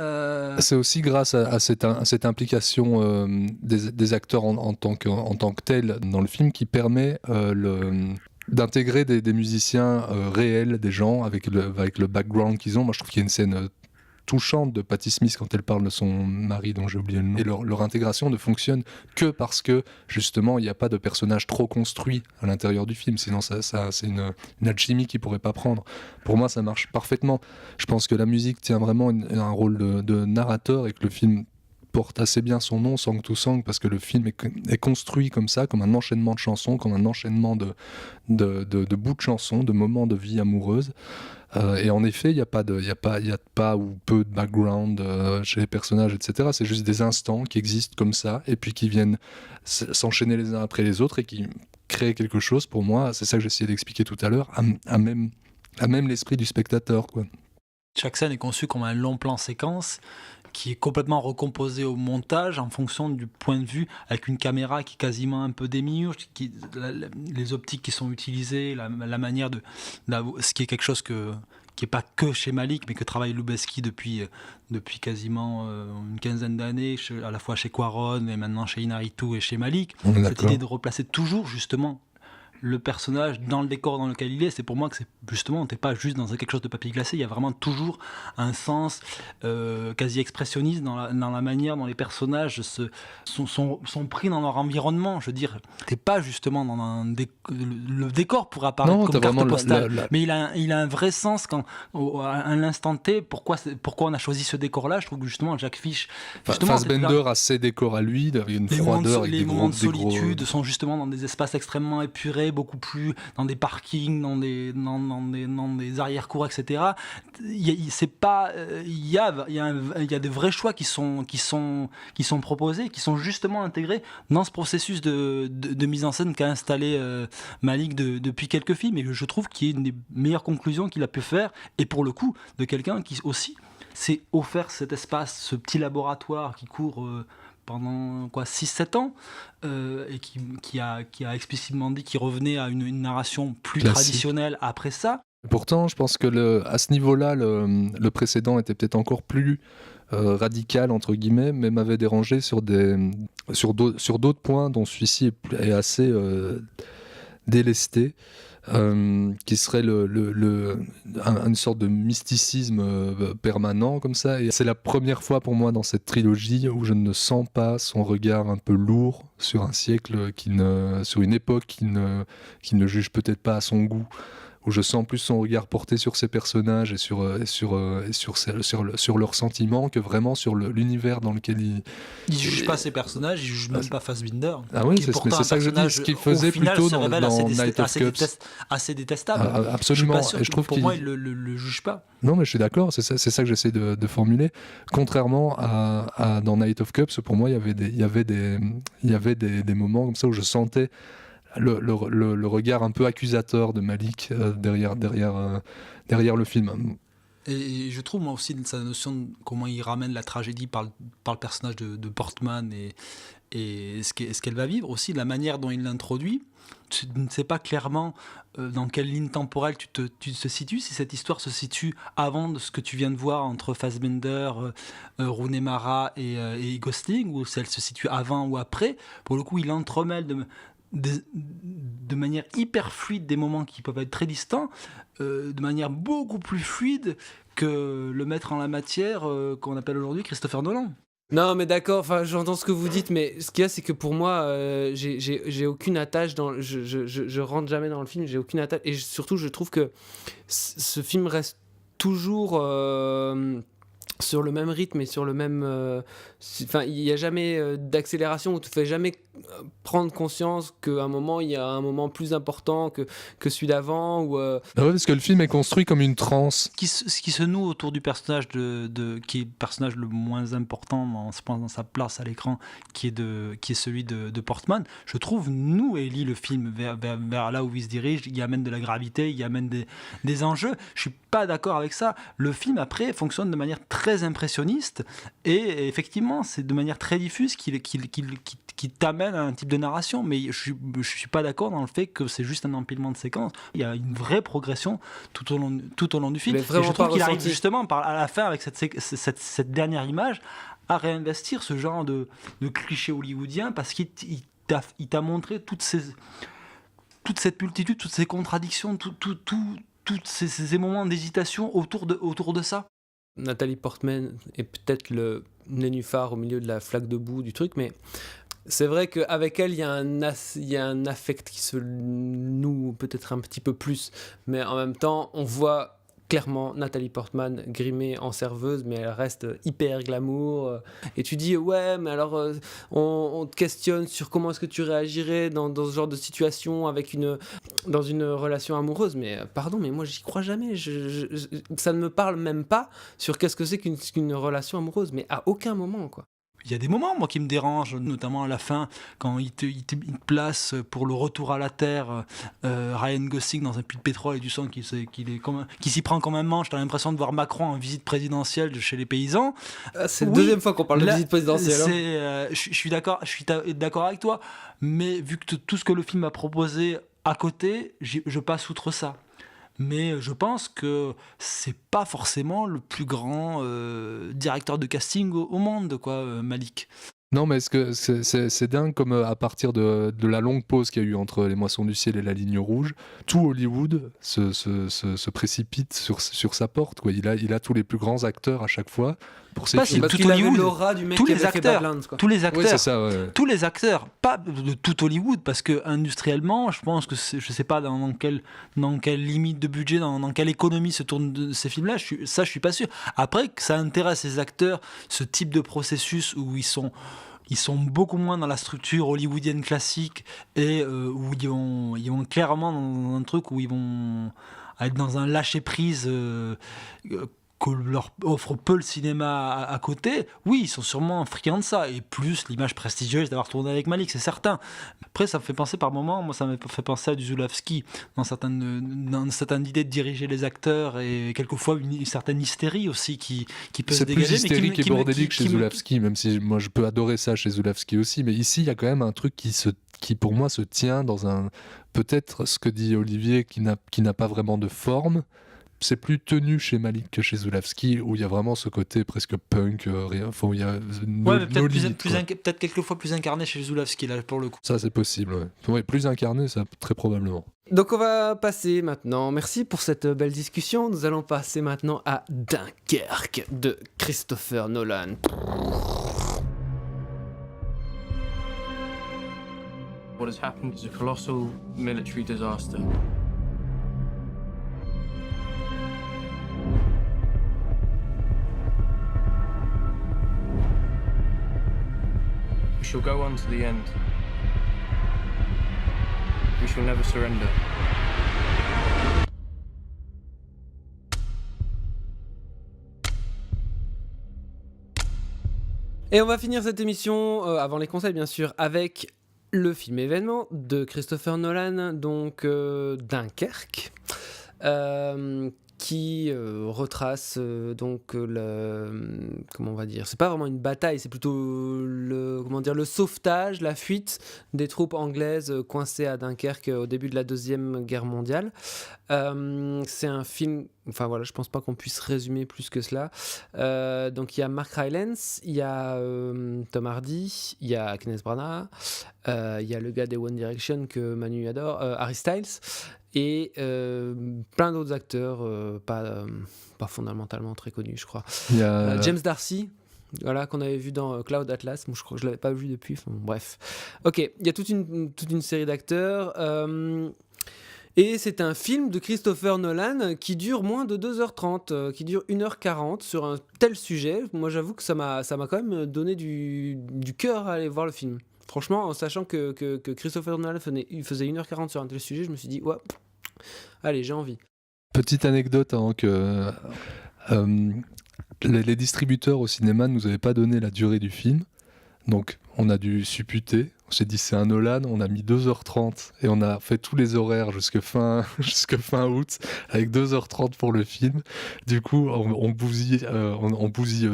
c'est aussi grâce à cette implication des acteurs en tant que tels dans le film qui permet d'intégrer des musiciens réels, des gens avec le background qu'ils ont. Moi, je trouve qu'il y a une scène touchante de Patti Smith quand elle parle de son mari dont j'ai oublié le nom. Et leur intégration ne fonctionne que parce que justement il n'y a pas de personnage trop construit à l'intérieur du film, sinon ça c'est une alchimie qu'ils ne pourraient pas prendre. Pour moi ça marche parfaitement. Je pense que la musique tient vraiment un rôle de narrateur et que le film porte assez bien son nom, Song to Song, parce que le film est construit comme ça, comme un enchaînement de chansons, comme un enchaînement de bouts de chansons, de moments de vie amoureuse. Et en effet, il n'y a pas ou peu de background chez les personnages, etc. C'est juste des instants qui existent comme ça, et puis qui viennent s'enchaîner les uns après les autres, et qui créent quelque chose, pour moi, c'est ça que j'essayais d'expliquer tout à l'heure, à même l'esprit du spectateur, quoi. Chaque scène est conçue comme un long plan séquence qui est complètement recomposé au montage en fonction du point de vue, avec une caméra qui est quasiment un peu démiurge, les optiques qui sont utilisées, la manière ce qui est quelque chose qui n'est pas que chez Malick, mais que travaille Lubezki depuis quasiment une quinzaine d'années, à la fois chez Cuarón et maintenant chez Inarritu et chez Malick. Cette idée de replacer toujours justement le personnage dans le décor dans lequel il est, c'est pour moi que c'est justement, t'es pas juste dans quelque chose de papier glacé, il y a vraiment toujours un sens quasi expressionniste dans la manière dont les personnages sont pris dans leur environnement. Je veux dire, t'es pas justement dans le décor pourrait apparaître comme carte postale, mais il a un vrai sens quand, à l'instant T, pourquoi on a choisi ce décor-là. Je trouve que justement Jack Fish, Fassbender a ses décors à lui, il y a une froideur, les moments de solitude sont justement dans des espaces extrêmement épurés, beaucoup plus dans des parkings, dans des arrière-cours, etc. Il y a des vrais choix qui sont proposés, qui sont justement intégrés dans ce processus de mise en scène qu'a installé Malick depuis quelques films, et je trouve qu'il y a une des meilleures conclusions qu'il a pu faire, et pour le coup de quelqu'un qui aussi s'est offert cet espace, ce petit laboratoire qui court pendant 6-7 ans, et qui a explicitement dit qu'il revenait à une narration plus classique, traditionnelle après ça. Pourtant, je pense que à ce niveau-là, le précédent était peut-être encore plus radical, entre guillemets, mais m'avait dérangé sur d'autres points dont celui-ci est assez délesté. Qui serait une sorte de mysticisme permanent comme ça, et c'est la première fois pour moi dans cette trilogie où je ne sens pas son regard un peu lourd sur un siècle sur une époque qui ne juge peut-être pas à son goût, où je sens plus son regard porté sur ses personnages et sur leurs sentiments que vraiment sur l'univers dans lequel il juge pas ses personnages, il juge même pas Fassbinder. Ah oui, c'est ça que je dis, ce qu'il faisait plutôt dans Night of Cups. Assez détestable. Absolument. Je suis pas sûr, et je trouve pour moi, il le juge pas. Non, mais je suis d'accord, c'est ça que j'essaie de formuler. Contrairement à dans Night of Cups, pour moi, il y avait des moments comme ça où je sentais le regard un peu accusateur de Malick derrière le film. Et je trouve moi aussi sa notion de comment il ramène la tragédie par le personnage de Portman et ce qu'elle va vivre, aussi la manière dont il l'introduit. Tu ne sais pas clairement dans quelle ligne temporelle tu te situes, si cette histoire se situe avant de ce que tu viens de voir entre Fassbender, Rooney Mara et Gosling, ou si elle se situe avant ou après. Pour le coup, il entremêle de manière hyper fluide des moments qui peuvent être très distants, de manière beaucoup plus fluide que le maître en la matière qu'on appelle aujourd'hui Christopher Nolan. Non, mais d'accord, enfin, j'entends ce que vous dites, mais ce qu'il y a, c'est que pour moi, j'ai aucune attache je rentre jamais dans le film, j'ai aucune attache, et surtout, je trouve que ce film reste toujours sur le même rythme et sur le même... Enfin, il n'y a jamais d'accélération, où tu ne fais jamais prendre conscience qu'à un moment, il y a un moment plus important que celui d'avant. Ou Ah ouais, parce que le film est construit comme une transe. Ce qui se noue autour du personnage qui est le personnage le moins important dans sa place à l'écran, qui est celui de Portman, je trouve, nous, Ellie, le film, vers là où il se dirige, il y amène de la gravité, il y amène des enjeux. Je suis pas d'accord avec ça. Le film, après, fonctionne de manière très impressionniste, et effectivement, c'est de manière très diffuse qu'il qui t'amène à un type de narration. Mais je suis pas d'accord dans le fait que c'est juste un empilement de séquences. Il y a une vraie progression tout au long du film. Et je trouve qu'il arrive justement à la fin avec cette dernière image à réinvestir ce genre de cliché hollywoodien, parce qu'il t'a montré toute cette multitude, toutes ces contradictions, tous ces moments d'hésitation autour de ça. Nathalie Portman est peut-être le nénuphar au milieu de la flaque de boue du truc, mais c'est vrai qu'avec elle, il y a un affect qui se noue peut-être un petit peu plus, mais en même temps, on voit clairement Nathalie Portman grimée en serveuse, mais elle reste hyper glamour. Et tu dis, ouais, mais alors on te questionne sur comment est-ce que tu réagirais dans ce genre de situation dans une relation amoureuse. Mais pardon, mais moi j'y crois jamais. Ça ne me parle même pas sur qu'est-ce que c'est qu'une relation amoureuse, mais à aucun moment, quoi. Il y a des moments, moi, qui me dérangent, notamment à la fin, quand il te place pour le retour à la Terre Ryan Gosling dans un puits de pétrole et tu sens qu'il s'y prend comme un manche. T'as l'impression de voir Macron en visite présidentielle chez les paysans. C'est la deuxième fois qu'on parle de visite présidentielle. Je suis d'accord avec toi, mais vu que tout ce que le film a proposé à côté, je passe outre ça. Mais je pense que c'est pas forcément le plus grand directeur de casting au monde, quoi, Malik. Non, mais est-ce que c'est dingue comme à partir de la longue pause qu'il y a eu entre Les Moissons du Ciel et La Ligne Rouge, tout Hollywood se précipite sur sa porte, quoi. Il a tous les plus grands acteurs à chaque fois pour ces films. Parce qu'il avait l'aura du mec qui avait fait Badlands, quoi. Tous les acteurs, oui, c'est ça, ouais. Tous les acteurs, pas de tout Hollywood, parce que industriellement, je pense que je sais pas dans quelle limite de budget, dans quelle économie se tournent ces films-là. Je suis pas sûr. Après, que ça intéresse les acteurs, ce type de processus où ils sont beaucoup moins dans la structure hollywoodienne classique et où ils vont clairement dans un truc où ils vont être dans un lâcher-prise que leur offre peu le cinéma à côté. Oui, ils sont sûrement friands de ça, et plus l'image prestigieuse d'avoir tourné avec Malik, c'est certain. Après, ça me fait penser par moments, moi ça me fait penser à du Zulawski dans certaines idées de diriger les acteurs, et quelquefois une certaine hystérie aussi qui peut se dégager. C'est plus hystérique et bordélique chez Zulawski, même si moi je peux adorer ça chez Zulawski aussi, mais ici il y a quand même un truc qui pour moi se tient dans un, peut-être ce que dit Olivier, qui n'a pas vraiment de forme. C'est plus tenu chez Malik que chez Zulawski, où il y a vraiment ce côté presque punk, où il y a peut-être quelquefois plus incarné chez Zulawski, là, pour le coup. Ça, c'est possible, ouais. Ouais, plus incarné, ça, très probablement. Donc on va passer maintenant, merci pour cette belle discussion, nous allons passer maintenant à Dunkerque de Christopher Nolan. What has happened is a colossal military disaster. We shall go on to the end. We shall never surrender. Et on va finir cette émission, avant les conseils bien sûr, avec le film événement de Christopher Nolan, donc Dunkerque, qui retrace donc comment on va dire, c'est pas vraiment une bataille, c'est plutôt le sauvetage, la fuite des troupes anglaises coincées à Dunkerque au début de la Deuxième Guerre mondiale. C'est un film, enfin voilà, je pense pas qu'on puisse résumer plus que cela. Donc il y a Mark Rylance, il y a Tom Hardy, il y a Kenneth Branagh, il y a le gars des One Direction que Manu adore, Harry Styles, et plein d'autres acteurs pas fondamentalement très connus, je crois. Il y a James Darcy, voilà, qu'on avait vu dans Cloud Atlas. Moi, je crois que je l'avais pas vu depuis. Enfin, bref. Ok, il y a toute une série d'acteurs. Et c'est un film de Christopher Nolan qui dure moins de 2h30, qui dure 1h40 sur un tel sujet. Moi, j'avoue que ça m'a quand même donné du cœur à aller voir le film. Franchement, en sachant que Christopher Nolan faisait 1h40 sur un tel sujet, je me suis dit, ouais, allez, j'ai envie. Petite anecdote avant que les distributeurs au cinéma ne nous avaient pas donné la durée du film. Donc on a dû supputer, on s'est dit c'est un Nolan, on a mis 2h30 et on a fait tous les horaires jusque fin août avec 2h30 pour le film. Du coup on bousille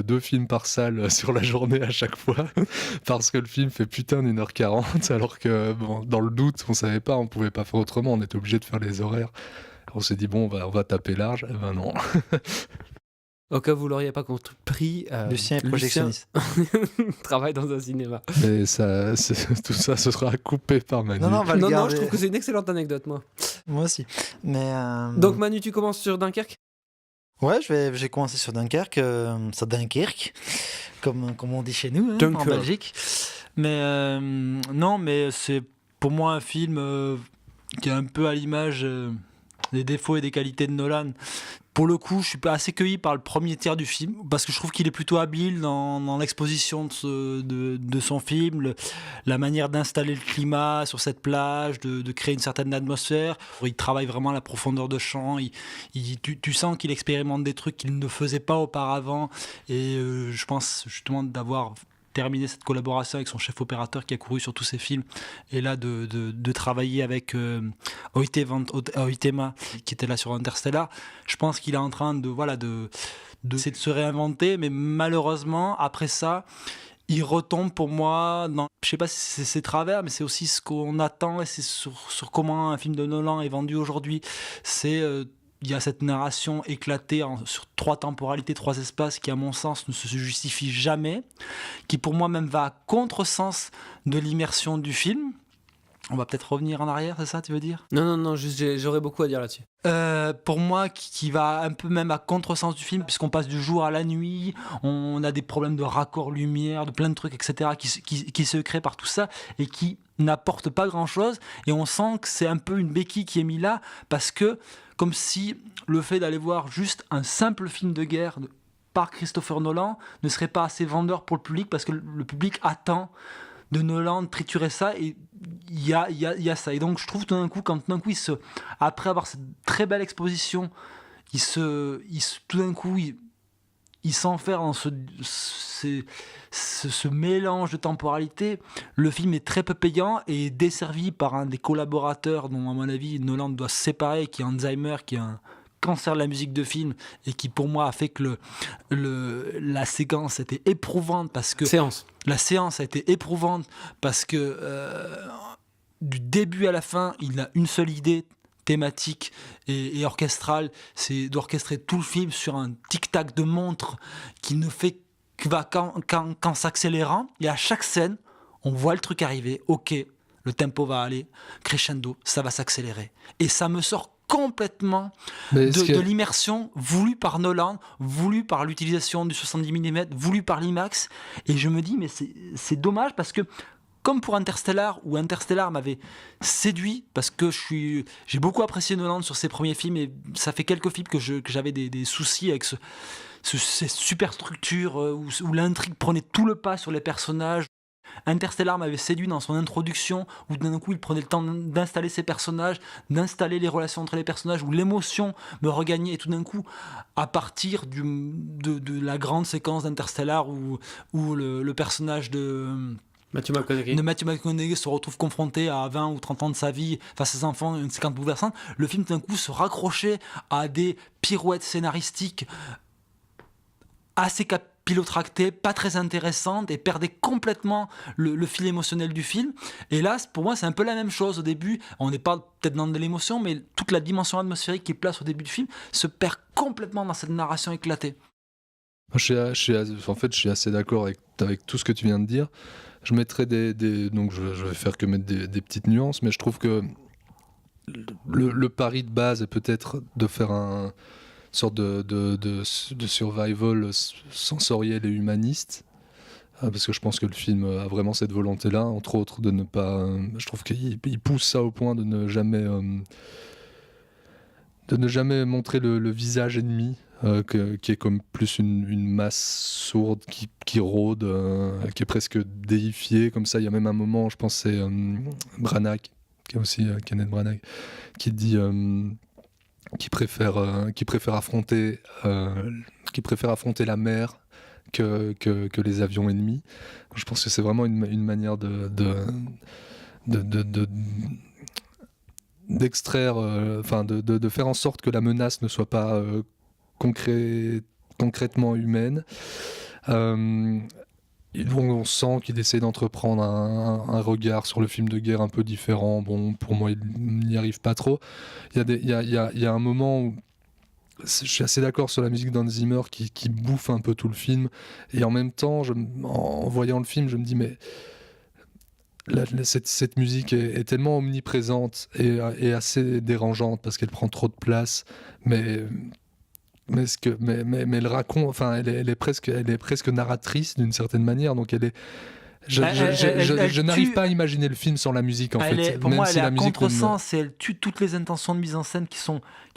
2 films par salle sur la journée à chaque fois parce que le film fait putain d'1h40 alors que dans le doute on savait pas, on pouvait pas faire autrement, on était obligé de faire les horaires. On s'est dit bon on va taper large, et ben non. Au cas où vous l'auriez pas compris, Lucien est projectionniste. travaille dans un cinéma. Et tout ça, ce sera coupé par Manu. Non, on va le Non, garder. je trouve que c'est une excellente anecdote, moi. Moi aussi. Mais, Donc Manu, tu commences sur Dunkerque ? Ouais, j'ai commencé sur Dunkerque, comme on dit chez nous, en Dunkerque. Belgique. Mais non, mais c'est pour moi un film qui est un peu à l'image des défauts et des qualités de Nolan. Pour le coup, je suis pas assez cueilli par le premier tiers du film, parce que je trouve qu'il est plutôt habile dans l'exposition de son film, la manière d'installer le climat sur cette plage, de créer une certaine atmosphère. Il travaille vraiment à la profondeur de champ, tu sens qu'il expérimente des trucs qu'il ne faisait pas auparavant, et je pense justement d'avoir terminé cette collaboration avec son chef opérateur qui a couru sur tous ses films, et là de travailler avec Hoytema qui était là sur Interstellar. Je pense qu'il est en train de se réinventer, mais malheureusement après ça il retombe pour moi dans, je sais pas si c'est ses travers, mais c'est aussi ce qu'on attend, et c'est sur comment un film de Nolan est vendu aujourd'hui. Il y a cette narration éclatée sur 3 temporalités, 3 espaces qui, à mon sens, ne se justifie jamais, qui pour moi même va à contresens de l'immersion du film. On va peut-être revenir en arrière, c'est ça, tu veux dire ? Non, juste j'aurais beaucoup à dire là-dessus. Pour moi, qui va un peu même à contresens du film, puisqu'on passe du jour à la nuit, on a des problèmes de raccord lumière, de plein de trucs, etc., qui se créent par tout ça, et qui n'apportent pas grand-chose, et on sent que c'est un peu une béquille qui est mise là, parce que, comme si le fait d'aller voir juste un simple film de guerre par Christopher Nolan ne serait pas assez vendeur pour le public, parce que le public attend de Nolan triturer ça, et il y a ça. Et donc je trouve tout d'un coup, après avoir cette très belle exposition, tout d'un coup il s'enferme dans ce mélange de temporalité. Le film est très peu payant et est desservi par un des collaborateurs dont, à mon avis, Nolan doit se séparer, qui est Alzheimer, qui est un cancer de la musique de film, et qui pour moi a fait que la séquence était éprouvante, parce que la séance a été éprouvante parce que du début à la fin il a une seule idée thématique et orchestrale, c'est d'orchestrer tout le film sur un tic-tac de montre qui ne fait que va qu'en s'accélérant, et à chaque scène on voit le truc arriver, ok, le tempo va aller crescendo, ça va s'accélérer, et ça me sort complètement de l'immersion voulue par Nolan, voulue par l'utilisation du 70 mm, voulue par l'IMAX, et je me dis mais c'est dommage, parce que comme pour Interstellar, où Interstellar m'avait séduit, parce que j'ai beaucoup apprécié Nolan sur ses premiers films, et ça fait quelques films que j'avais des soucis avec ces super structures où l'intrigue prenait tout le pas sur les personnages. Interstellar m'avait séduit dans son introduction, où d'un coup il prenait le temps d'installer ses personnages, d'installer les relations entre les personnages, où l'émotion me regagnait, et tout d'un coup, à partir de la grande séquence d'Interstellar où le personnage de Matthew McConaughey se retrouve confronté à 20 ou 30 ans de sa vie face à ses enfants, une séquence bouleversante, le film d'un coup se raccrochait à des pirouettes scénaristiques assez capillotractées, pas très intéressantes, et perdait complètement le fil émotionnel du film. Et là, pour moi, c'est un peu la même chose. Au début, on n'est pas peut-être dans de l'émotion, mais toute la dimension atmosphérique qui est place au début du film se perd complètement dans cette narration éclatée. Je suis assez d'accord avec tout ce que tu viens de dire. Je mettrai donc je vais faire que mettre des petites nuances, mais je trouve que le pari de base est peut-être de faire une sorte de survival sensoriel et humaniste, parce que je pense que le film a vraiment cette volonté-là, entre autres de ne pas... je trouve qu'il pousse ça au point de ne jamais montrer le visage ennemi, qui est comme plus une masse sourde qui rôde, qui est presque déifiée comme ça. Il y a même un moment, je pense c'est Branagh, qui est aussi Kenneth Branagh, qui dit qui préfère affronter la mer que les avions ennemis. Je pense que c'est vraiment une manière d'extraire, de faire en sorte que la menace ne soit pas concrètement humaine. On sent qu'il essaie d'entreprendre un regard sur le film de guerre un peu différent. Bon, pour moi, il n'y arrive pas trop. Il y a un moment où je suis assez d'accord sur la musique d'Hans Zimmer qui bouffe un peu tout le film. Et en même temps, en voyant le film, je me dis, mais cette musique est tellement omniprésente et assez dérangeante parce qu'elle prend trop de place. Mais elle raconte, enfin, elle est presque narratrice d'une certaine manière, donc elle est. Je n'arrive pas à imaginer le film sans la musique, en fait. Pour moi, elle est à contresens et elle tue toutes les intentions de mise en scène qui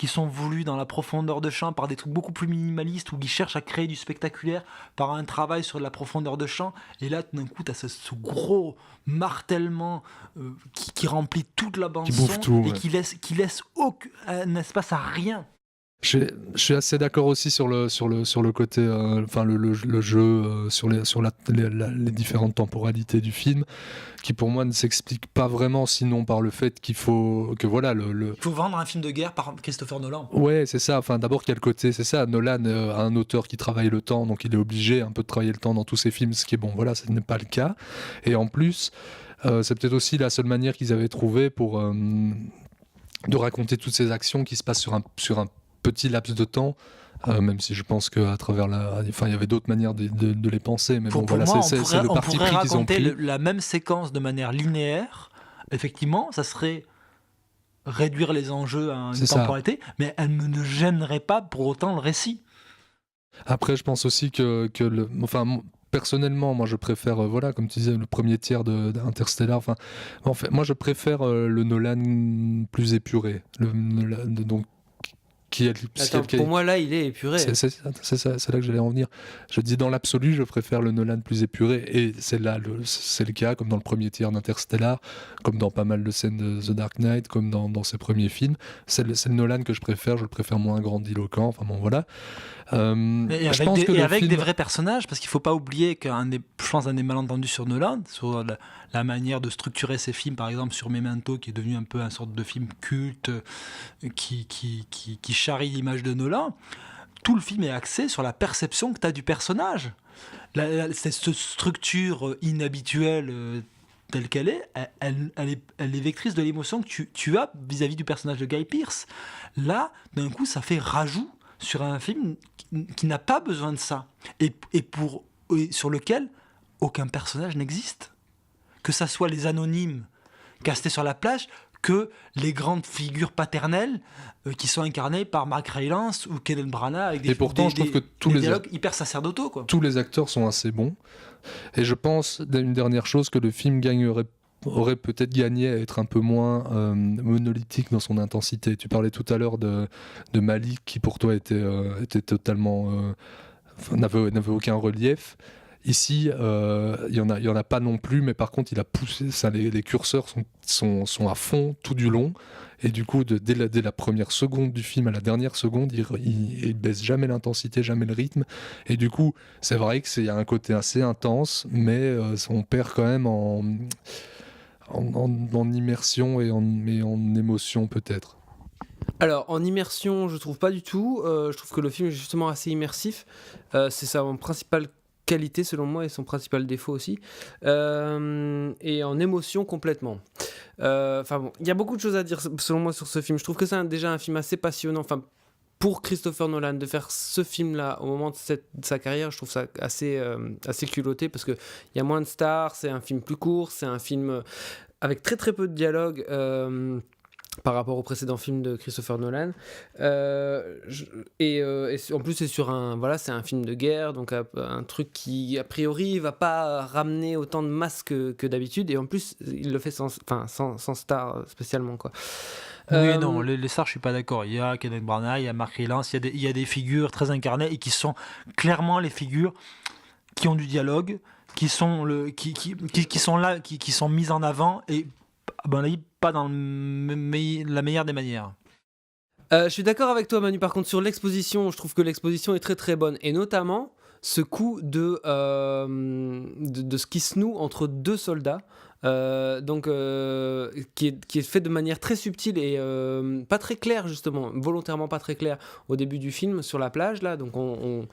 sont voulues dans la profondeur de champ par des trucs beaucoup plus minimalistes où ils cherchent à créer du spectaculaire par un travail sur la profondeur de champ. Et là, tout d'un coup, tu as ce gros martèlement qui remplit toute la bande-son et qui laisse aucun espace à rien. Je suis assez d'accord aussi sur le côté, le jeu sur les différentes temporalités du film, qui pour moi ne s'explique pas vraiment, sinon par le fait qu'il faut que il faut vendre un film de guerre par Christopher Nolan. Ouais, c'est ça. Enfin, d'abord, il y a le côté, c'est ça. Nolan a un auteur qui travaille le temps, donc il est obligé un peu de travailler le temps dans tous ses films, ce qui est bon. Voilà, ce n'est pas le cas. Et en plus, c'est peut-être aussi la seule manière qu'ils avaient trouvé pour de raconter toutes ces actions qui se passent sur un petit laps de temps, même si je pense qu'à travers il y avait d'autres manières de les penser, mais pour moi, c'est le parti pris qu'ils ont pris. La même séquence de manière linéaire, effectivement, ça serait réduire les enjeux à une temporalité, mais elle ne gênerait pas pour autant le récit. Après, je pense aussi personnellement, moi je préfère, comme tu disais, le premier tiers d'Interstellar. En fait, moi je préfère le Nolan plus épuré. Donc, pour moi là il est épuré. C'est là que j'allais en venir. Je dis dans l'absolu, je préfère le Nolan plus épuré, et c'est le cas, comme dans le premier tiers d'Interstellar, comme dans pas mal de scènes de The Dark Knight, comme dans ses premiers films. C'est le Nolan que je le préfère moins grandiloquent. Enfin bon, voilà. Avec des vrais personnages, parce qu'il ne faut pas oublier qu'un des malentendus sur Nolan, sur la manière de structurer ses films, par exemple sur Memento, qui est devenu un peu une sorte de film culte qui charrie l'image de Nolan, tout le film est axé sur la perception que tu as du personnage. Cette structure inhabituelle telle qu'elle est, elle est vectrice de l'émotion que tu as vis-à-vis du personnage de Guy Pearce. Là, d'un coup, ça fait rajout sur un film qui n'a pas besoin de ça et sur lequel aucun personnage n'existe, que ça soit les anonymes castés sur la plage, que les grandes figures paternelles qui sont incarnées par Mark Rylance ou Kenneth Branagh avec je trouve que tous les dialogues hyper sacerdotaux, quoi. Tous les acteurs sont assez bons, et je pense d'une dernière chose, que le film aurait peut-être gagné à être un peu moins monolithique dans son intensité. Tu parlais tout à l'heure de Malick, qui pour toi était totalement n'avait aucun relief. Ici, il y en a pas non plus, mais par contre, il a poussé ça. Les curseurs sont à fond tout du long, et du coup, dès la première seconde du film à la dernière seconde, il baisse jamais l'intensité, jamais le rythme. Et du coup, c'est vrai qu'il y a un côté assez intense, mais on perd quand même en immersion et en émotion, peut-être. Alors, en immersion, je trouve pas du tout. Je trouve que le film est justement assez immersif. C'est sa principale qualité, selon moi, et son principal défaut aussi. Et en émotion, complètement. Bon, il y a beaucoup de choses à dire, selon moi, sur ce film. Je trouve que c'est déjà un film assez passionnant. Pour Christopher Nolan, de faire ce film-là au moment de sa carrière, je trouve ça assez culotté, parce qu'il y a moins de stars, c'est un film plus court, c'est un film avec très très peu de dialogue par rapport au précédent film de Christopher Nolan. Et en plus, c'est un film de guerre, donc un truc qui, a priori, va pas ramener autant de masse que d'habitude, et en plus, il le fait sans star spécialement, quoi. Oui, non, les stars, je suis pas d'accord. Il y a Kenneth Branagh, il y a Mark Rylance, il y a des figures très incarnées et qui sont clairement les figures qui ont du dialogue, qui sont là, qui sont mises en avant, et pas dans la meilleure des manières. Je suis d'accord avec toi, Manu. Par contre, sur l'exposition, je trouve que l'exposition est très très bonne, et notamment ce coup de ce qui se noue entre deux soldats. Qui est fait de manière très subtile et pas très claire, justement, volontairement pas très claire au début du film sur la plage là. Donc on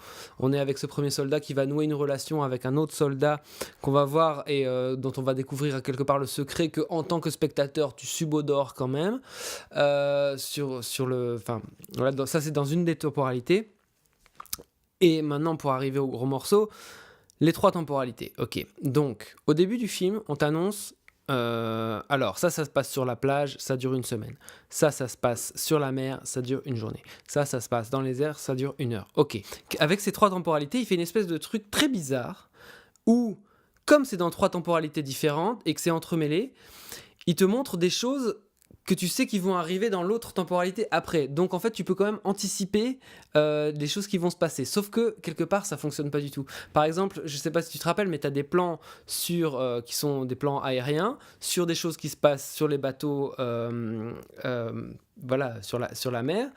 est avec ce premier soldat qui va nouer une relation avec un autre soldat qu'on va voir et dont on va découvrir quelque part le secret que en tant que spectateur tu subodores quand même sur le, enfin voilà, ça c'est dans une des temporalités. Et maintenant pour arriver au gros morceau. Les 3 temporalités, ok. Donc, au début du film, on t'annonce... alors, ça se passe sur la plage, ça dure 1 semaine. Ça se passe sur la mer, ça dure 1 journée. Ça se passe dans les airs, ça dure 1 heure. Ok. Avec ces 3 temporalités, il fait une espèce de truc très bizarre où, comme c'est dans 3 temporalités différentes et que c'est entremêlé, il te montre des choses que tu sais qui vont arriver dans l'autre temporalité après. Donc en fait, tu peux quand même anticiper des choses qui vont se passer. Sauf que, quelque part, ça fonctionne pas du tout. Par exemple, je sais pas si tu te rappelles, mais tu as des plans qui sont des plans aériens, sur des choses qui se passent sur les bateaux, voilà, sur la mer.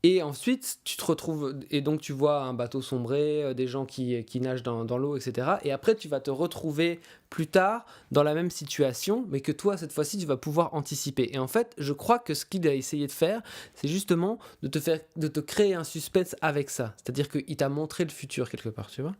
Et ensuite, tu te retrouves... Et donc, tu vois un bateau sombrer, des gens qui nagent dans l'eau, etc. Et après, tu vas te retrouver plus tard dans la même situation, mais que toi, cette fois-ci, tu vas pouvoir anticiper. Et en fait, je crois que ce qu'il a essayé de faire, c'est justement de te créer un suspense avec ça. C'est-à-dire qu'il t'a montré le futur, quelque part, tu vois.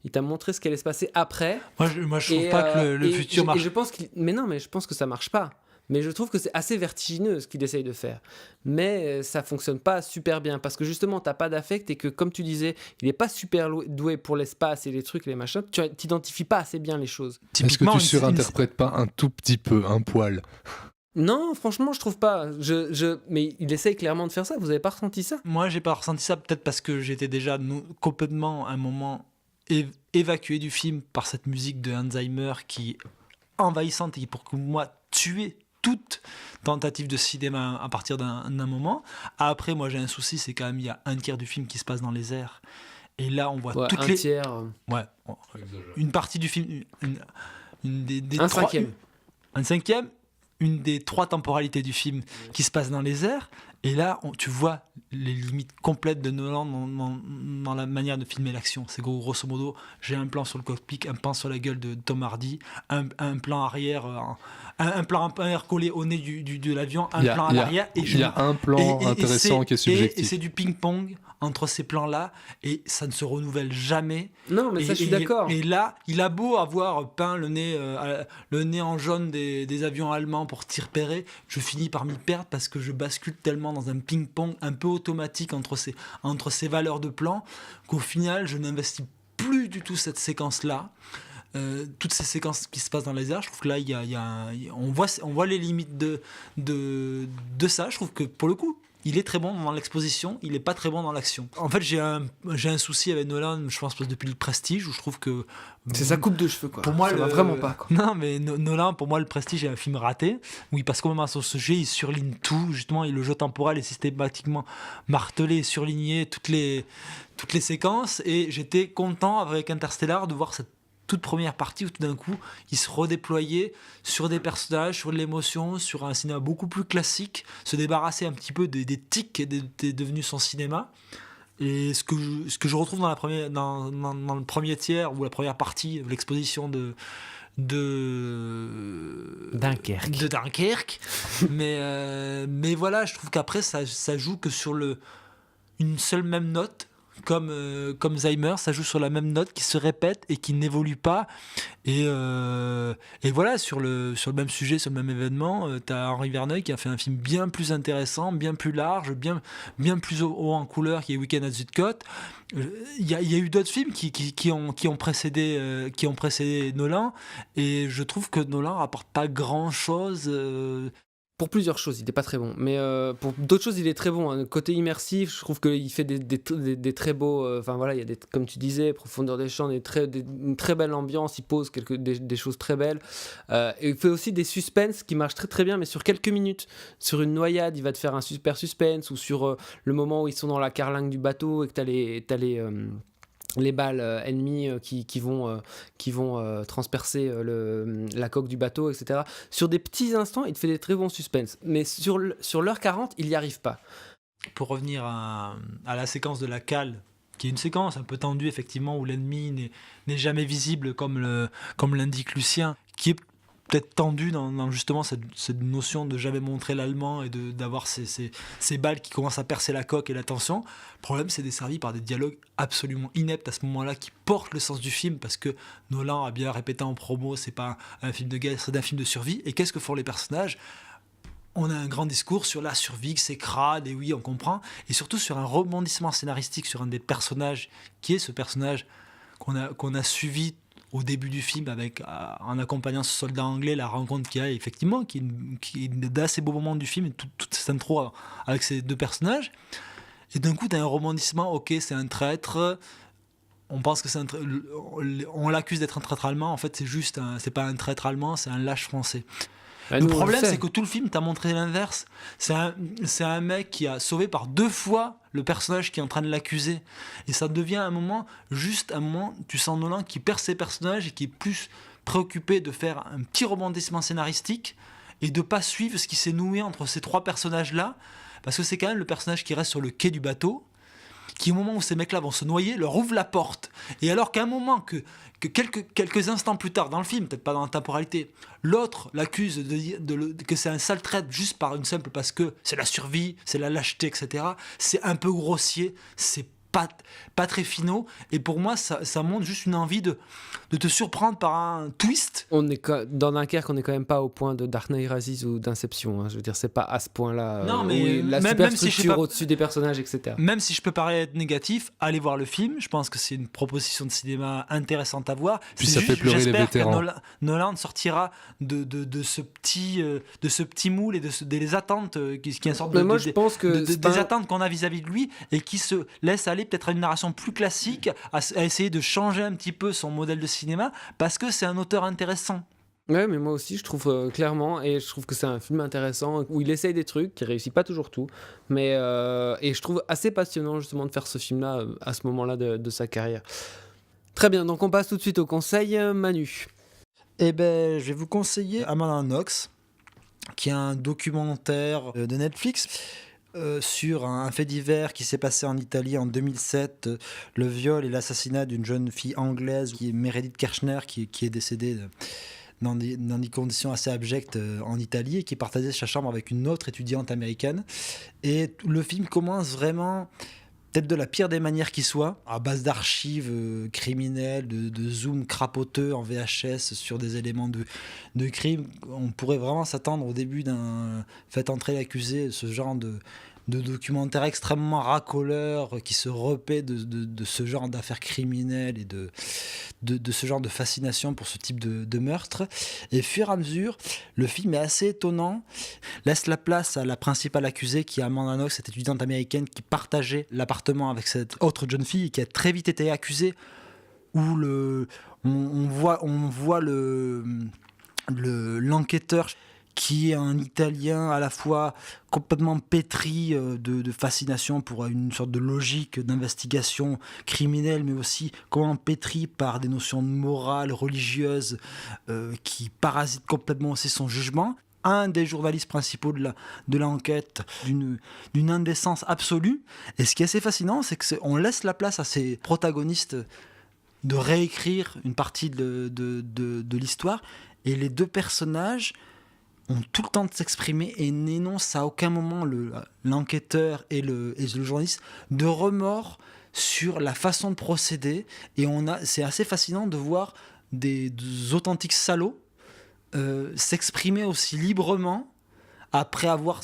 Il t'a montré ce qui allait se passer après. Moi, je trouve pas que le futur marche. Et je pense mais je pense que ça marche pas. Mais je trouve que c'est assez vertigineux ce qu'il essaye de faire. Mais ça fonctionne pas super bien parce que justement, t'as pas d'affect et que, comme tu disais, il est pas super doué pour l'espace et les trucs, les machins. Tu t'identifies pas assez bien les choses. Est-ce que tu surinterprètes pas un tout petit peu, un poil? Non, franchement, je trouve pas. Mais il essaye clairement de faire ça. Vous avez pas ressenti ça? Moi, j'ai pas ressenti ça, peut-être parce que j'étais déjà complètement à un moment évacué du film par cette musique de Hans Zimmer qui est envahissante et qui, pour moi, tuait toute tentative de cinéma à partir d'un moment. Après, moi, j'ai un souci, c'est quand même il y a 1/3 du film qui se passe dans les airs. Et là, on voit toutes les... tiers. Ouais. Une partie du film... Une des un 3... cinquième. Un cinquième. Une des 3 temporalités du film qui se passe dans les airs. Et là, tu vois les limites complètes de Nolan dans la manière de filmer l'action. C'est grosso modo, j'ai un plan sur le cockpit, un plan sur la gueule de Tom Hardy, un plan arrière, un plan arrière collé au nez de l'avion, un plan à l'arrière. Il y a un plan intéressant qui est subjectif. Et c'est du ping-pong entre ces plans-là, et ça ne se renouvelle jamais. Non, mais ça, je suis d'accord. Et là, il a beau avoir peint le nez en jaune des avions allemands pour t'y repérer, je finis par m'y perdre parce que je bascule tellement dans un ping-pong un peu automatique entre ces valeurs de plan qu'au final, je n'investis plus du tout cette séquence-là. Toutes ces séquences qui se passent dans les airs, je trouve que là, on voit les limites de ça. Je trouve que pour le coup, il est très bon dans l'exposition, il n'est pas très bon dans l'action. En fait, j'ai un souci avec Nolan, je pense depuis le Prestige, où je trouve que... C'est sa coupe de cheveux, quoi. Pour moi, ça va vraiment pas, quoi. Non, mais Nolan, pour moi, le Prestige est un film raté, où il passe complètement à son sujet, il surligne tout, justement, le jeu temporel est systématiquement martelé et surligné, toutes les séquences, et j'étais content avec Interstellar de voir cette toute première partie où tout d'un coup il se redéployait sur des personnages, sur de l'émotion, sur un cinéma beaucoup plus classique, se débarrasser un petit peu des tics qui étaient devenus son cinéma. Et ce que je retrouve dans le premier tiers ou la première partie, l'exposition de Dunkerque. mais voilà, je trouve qu'après ça joue que sur une seule même note. Comme Zimmer, ça joue sur la même note qui se répète et qui n'évolue pas. Et voilà, sur le même sujet, sur le même événement, tu as Henri Verneuil qui a fait un film bien plus intéressant, bien plus large, bien plus haut en couleur, qui est Weekend at Zuidcote. Il y a eu d'autres films qui ont précédé Nolan, et je trouve que Nolan rapporte pas grand-chose. Pour plusieurs choses, il n'est pas très bon. Mais pour d'autres choses, il est très bon. Hein. Côté immersif, je trouve qu'il fait des très beaux... Enfin voilà, il y a comme tu disais, profondeur des champs, une très belle ambiance. Il pose des choses très belles. Et il fait aussi des suspens qui marchent très très bien, mais sur quelques minutes. Sur une noyade, il va te faire un super suspense, ou sur le moment où ils sont dans la carlingue du bateau et que t'as les balles ennemies qui vont transpercer la coque du bateau, etc. Sur des petits instants, il te fait des très bons suspens. Mais sur l'heure 40, il n'y arrive pas. Pour revenir à la séquence de la cale qui est une séquence un peu tendue, effectivement, où l'ennemi n'est jamais visible, comme l'indique Lucien, qui est peut-être tendu dans justement cette notion de jamais montrer l'allemand et d'avoir ces balles qui commencent à percer la coque et la tension. Le problème, c'est desservi par des dialogues absolument ineptes à ce moment-là qui portent le sens du film, parce que Nolan a bien répété en promo, c'est pas un film de guerre, c'est un film de survie. Et qu'est-ce que font les personnages ? On a un grand discours sur la survie, que c'est crade, et oui, on comprend, et surtout sur un rebondissement scénaristique sur un des personnages, qui est ce personnage qu'on a suivi au début du film en accompagnant ce soldat anglais, la rencontre qu'il y a effectivement, qui est d'assez beaux moments du film, et toute cette intro avec ces deux personnages. Et d'un coup, tu as un rebondissement, ok, c'est un traître, on pense que on l'accuse d'être un traître allemand, en fait c'est pas un traître allemand, c'est un lâche français. Le problème, c'est que tout le film t'a montré l'inverse. C'est un mec qui a sauvé par 2 fois le personnage qui est en train de l'accuser. Et ça devient un moment, tu sens Nolan qui perd ses personnages et qui est plus préoccupé de faire un petit rebondissement scénaristique et de pas suivre ce qui s'est noué entre ces 3 personnages-là. Parce que c'est quand même le personnage qui reste sur le quai du bateau, qui au moment où ces mecs-là vont se noyer, leur ouvre la porte. Et alors qu'à un moment, que quelques instants plus tard dans le film, peut-être pas dans la temporalité, l'autre l'accuse que c'est un sale traître juste par une simple, parce que c'est la survie, c'est la lâcheté, etc. C'est un peu grossier, c'est pas très finaux, et pour moi ça montre juste une envie de te surprendre par un twist. Dans Dunkerque, on n'est quand même pas au point de Dark Knight Rises ou d'Inception, hein. Je veux dire, c'est pas à ce point-là. Non, mais la superstructure au-dessus des personnages, etc. Même si je peux paraître négatif, allez voir le film. Je pense que c'est une proposition de cinéma intéressante à voir. Puis ça fait pleurer les vétérans. J'espère que Nolan sortira de ce petit moule et des attentes qui est une sorte des attentes qu'on a vis-à-vis de lui, et qui se laisse aller peut-être à une narration plus classique, à essayer de changer un petit peu son modèle de cinéma, parce que c'est un auteur intéressant. Ouais, mais moi aussi je trouve clairement, et je trouve que c'est un film intéressant où il essaye des trucs, qui réussit pas toujours tout, mais et je trouve assez passionnant justement de faire ce film-là à ce moment-là de sa carrière. Très bien, donc on passe tout de suite au conseil. Manu. Eh ben, je vais vous conseiller Amanda Knox, qui est un documentaire de Netflix. Sur un fait divers qui s'est passé en Italie en 2007, le viol et l'assassinat d'une jeune fille anglaise qui est Meredith Kirchner, qui est décédée dans des conditions assez abjectes en Italie, et qui partageait sa chambre avec une autre étudiante américaine. Et le film commence vraiment peut-être de la pire des manières qui soit, à base d'archives criminelles, de zoom crapoteux en VHS sur des éléments de crime. On pourrait vraiment s'attendre au début d'un Faites entrer l'accusé, ce genre de documentaire extrêmement racoleur qui se repaît de ce genre d'affaires criminelles et de ce genre de fascination pour ce type de meurtre. Et fur et à mesure, le film est assez étonnant, laisse la place à la principale accusée, qui est Amanda Knox, cette étudiante américaine qui partageait l'appartement avec cette autre jeune fille et qui a très vite été accusée, où on voit l'enquêteur, qui est un Italien à la fois complètement pétri de fascination pour une sorte de logique d'investigation criminelle, mais aussi complètement pétri par des notions de morale, religieuses, qui parasitent complètement aussi son jugement. Un des journalistes principaux de l'enquête, d'une indécence absolue. Et ce qui est assez fascinant, c'est qu'on laisse la place à ces protagonistes de réécrire une partie de l'histoire, et les deux personnages ont tout le temps de s'exprimer et n'énoncent à aucun moment, l'enquêteur et le journaliste, de remords sur la façon de procéder. Et c'est assez fascinant de voir des authentiques salauds s'exprimer aussi librement après avoir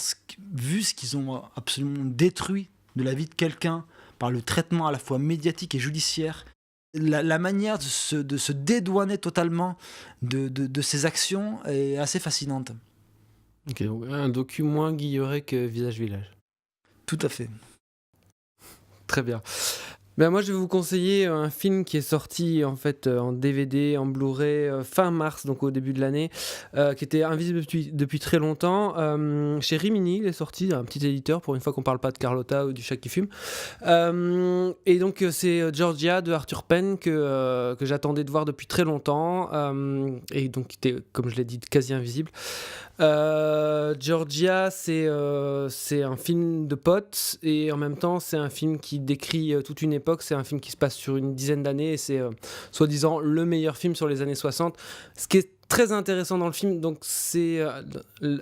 vu ce qu'ils ont absolument détruit de la vie de quelqu'un par le traitement à la fois médiatique et judiciaire. La manière de se dédouaner totalement de ses actions est assez fascinante. Ok, donc un docu moins guilleret que Visage Village. Tout à fait. Très bien. Ben moi, je vais vous conseiller un film qui est sorti en fait en DVD, en Blu-ray fin mars, donc au début de l'année, qui était invisible depuis très longtemps. Chez Rimini, il est sorti, un petit éditeur, pour une fois qu'on parle pas de Carlotta ou du chat qui fume. Et donc c'est Georgia de Arthur Penn que j'attendais de voir depuis très longtemps, et donc qui était, comme je l'ai dit, quasi invisible. Georgia, c'est un film de potes, et en même temps c'est un film qui décrit toute une époque l'époque. C'est un film qui se passe sur une dizaine d'années et c'est soi-disant le meilleur film sur les années 60. Ce qui est très intéressant dans le film, donc, c'est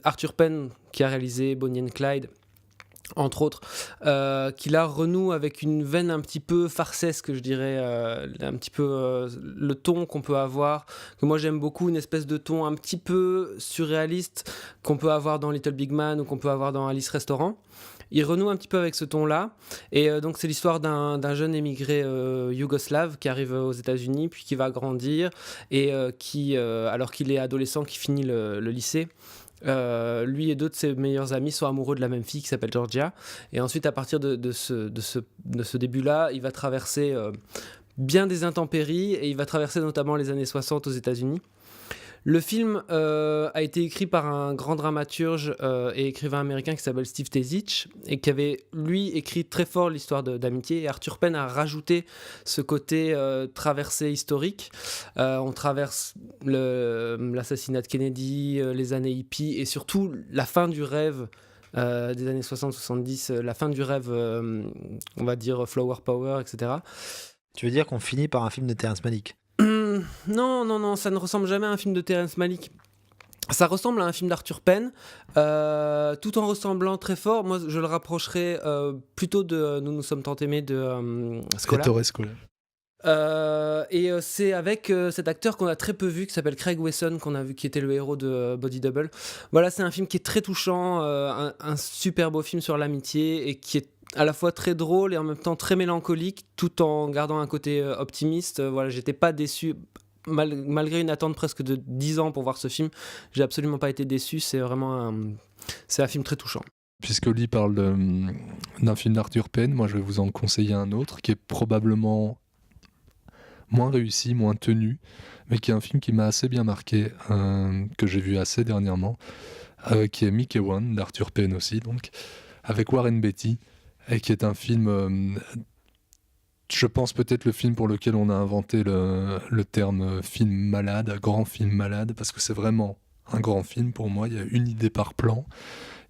Arthur Penn qui a réalisé Bonnie and Clyde, entre autres, qui là renoue avec une veine un petit peu farcesque, je dirais, un petit peu le ton qu'on peut avoir, que moi j'aime beaucoup, une espèce de ton un petit peu surréaliste qu'on peut avoir dans Little Big Man ou qu'on peut avoir dans Alice Restaurant. Il renoue un petit peu avec ce ton-là, et donc c'est l'histoire d'un jeune émigré yougoslave qui arrive aux États-Unis, puis qui va grandir, et qui, alors qu'il est adolescent, qui finit le lycée, lui et deux de ses meilleurs amis sont amoureux de la même fille qui s'appelle Georgia, et ensuite à partir de ce début-là, il va traverser bien des intempéries, et il va traverser notamment les années 60 aux États-Unis. Le film a été écrit par un grand dramaturge et écrivain américain qui s'appelle Steve Tezic, et qui avait, lui, écrit très fort l'histoire d'amitié. Et Arthur Penn a rajouté ce côté traversée historique. On traverse l'assassinat de Kennedy, les années hippies, et surtout la fin du rêve des années 60-70, la fin du rêve, on va dire Flower Power, etc. Tu veux dire qu'on finit par un film de Terrence Malick? Non, ça ne ressemble jamais à un film de Terrence Malick. Ça ressemble à un film d'Arthur Penn, tout en ressemblant très fort. Moi, je le rapprocherais plutôt de Nous nous sommes tant aimés de Scola. Ettore Scola. Et c'est avec cet acteur qu'on a très peu vu, qui s'appelle Craig Wesson, qu'on a vu, qui était le héros de Body Double. Voilà, c'est un film qui est très touchant, un super beau film sur l'amitié, et qui est à la fois très drôle et en même temps très mélancolique, tout en gardant un côté optimiste. Voilà, j'étais pas déçu. Malgré une attente presque de 10 ans pour voir ce film, j'ai absolument pas été déçu. C'est vraiment un film très touchant. Puisque Oli parle d'un film d'Arthur Penn, moi je vais vous en conseiller un autre qui est probablement moins réussi, moins tenu, mais qui est un film qui m'a assez bien marqué, que j'ai vu assez dernièrement, qui est Mickey One d'Arthur Penn aussi, donc, avec Warren Beatty, et qui est un film, je pense peut-être le film pour lequel on a inventé le terme film malade, grand film malade, parce que c'est vraiment un grand film pour moi. Il y a une idée par plan.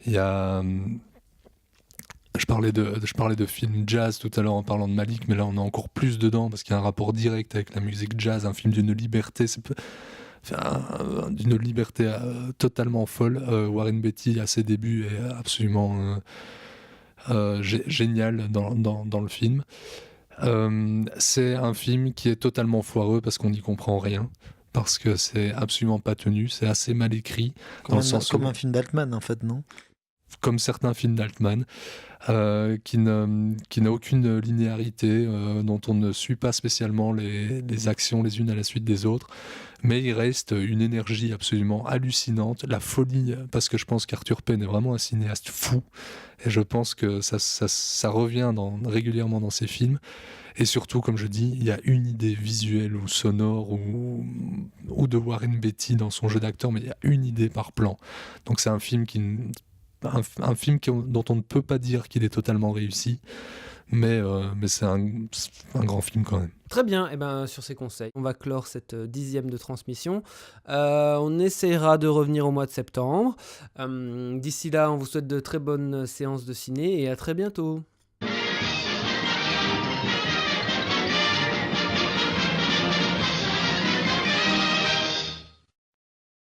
Il y a... Je parlais de film jazz tout à l'heure en parlant de Malick, mais là on est encore plus dedans parce qu'il y a un rapport direct avec la musique jazz, un film d'une liberté, d'une liberté totalement folle. Warren Beatty à ses débuts est absolument génial dans le film. C'est un film qui est totalement foireux parce qu'on n'y comprend rien, parce que c'est absolument pas tenu, c'est assez mal écrit. Comme un film d'Altman en fait, non ? Comme certains films d'Altman, qui n'a aucune linéarité, dont on ne suit pas spécialement les actions les unes à la suite des autres, mais il reste une énergie absolument hallucinante, la folie, parce que je pense qu'Arthur Penn est vraiment un cinéaste fou, et je pense que ça revient régulièrement dans ses films, et surtout, comme je dis, il y a une idée visuelle ou sonore ou de Warren Beatty dans son jeu d'acteur, mais il y a une idée par plan. Donc c'est un film dont on ne peut pas dire qu'il est totalement réussi, mais c'est un grand film quand même. Très bien, et ben sur ces conseils, on va clore cette 10e de transmission. On essaiera de revenir au mois de septembre. D'ici là, on vous souhaite de très bonnes séances de ciné et à très bientôt.